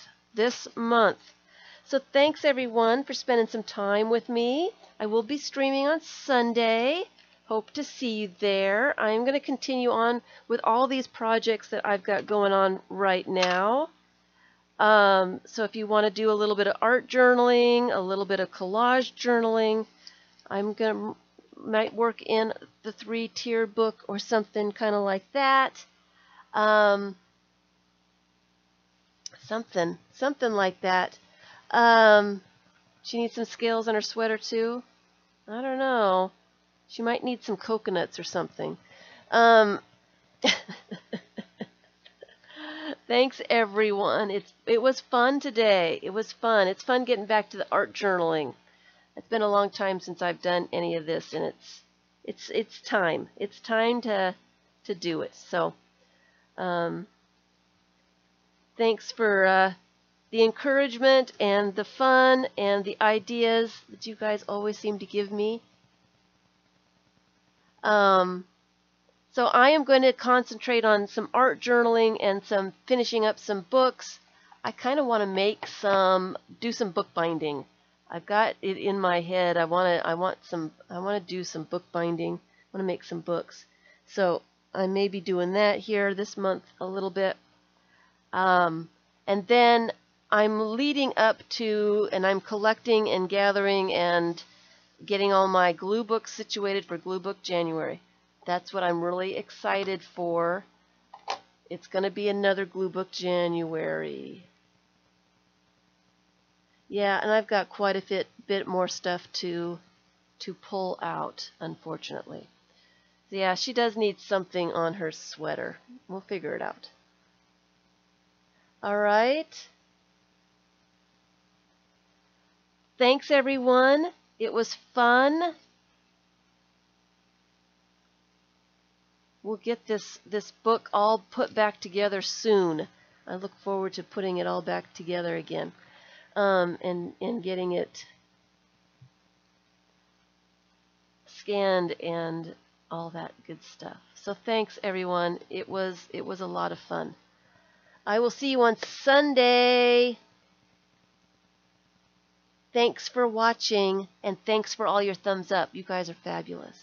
So thanks everyone for spending some time with me. I will be streaming on Sunday. Hope to see you there. I'm going to continue on with all these projects that I've got going on right now. So if you want to do a little bit of art journaling, a little bit of collage journaling, might work in the 3-tier book or something kind of like that. Something like that. She needs some scales on her sweater too. I don't know. She might need some coconuts or something. Thanks everyone. It was fun today. It was fun. It's fun getting back to the art journaling. It's been a long time since I've done any of this, and it's time. It's time to do it. So thanks for the encouragement and the fun and the ideas that you guys always seem to give me. So I am going to concentrate on some art journaling and some finishing up some books. I kind of want to do some bookbinding. I've got it in my head. I want to do some bookbinding. I want to make some books. So I may be doing that here this month a little bit. And then I'm leading up to, and I'm collecting and gathering and getting all my glue books situated for Glue Book January. That's what I'm really excited for. It's going to be another Glue Book January. Yeah, and I've got quite a bit more stuff to pull out, unfortunately. So yeah, she does need something on her sweater. We'll figure it out. All right. Thanks, everyone. It was fun. We'll get this book all put back together soon. I look forward to putting it all back together again, and getting it scanned and all that good stuff. So thanks everyone. It was a lot of fun. I will see you on Sunday. Thanks for watching, and thanks for all your thumbs up. You guys are fabulous.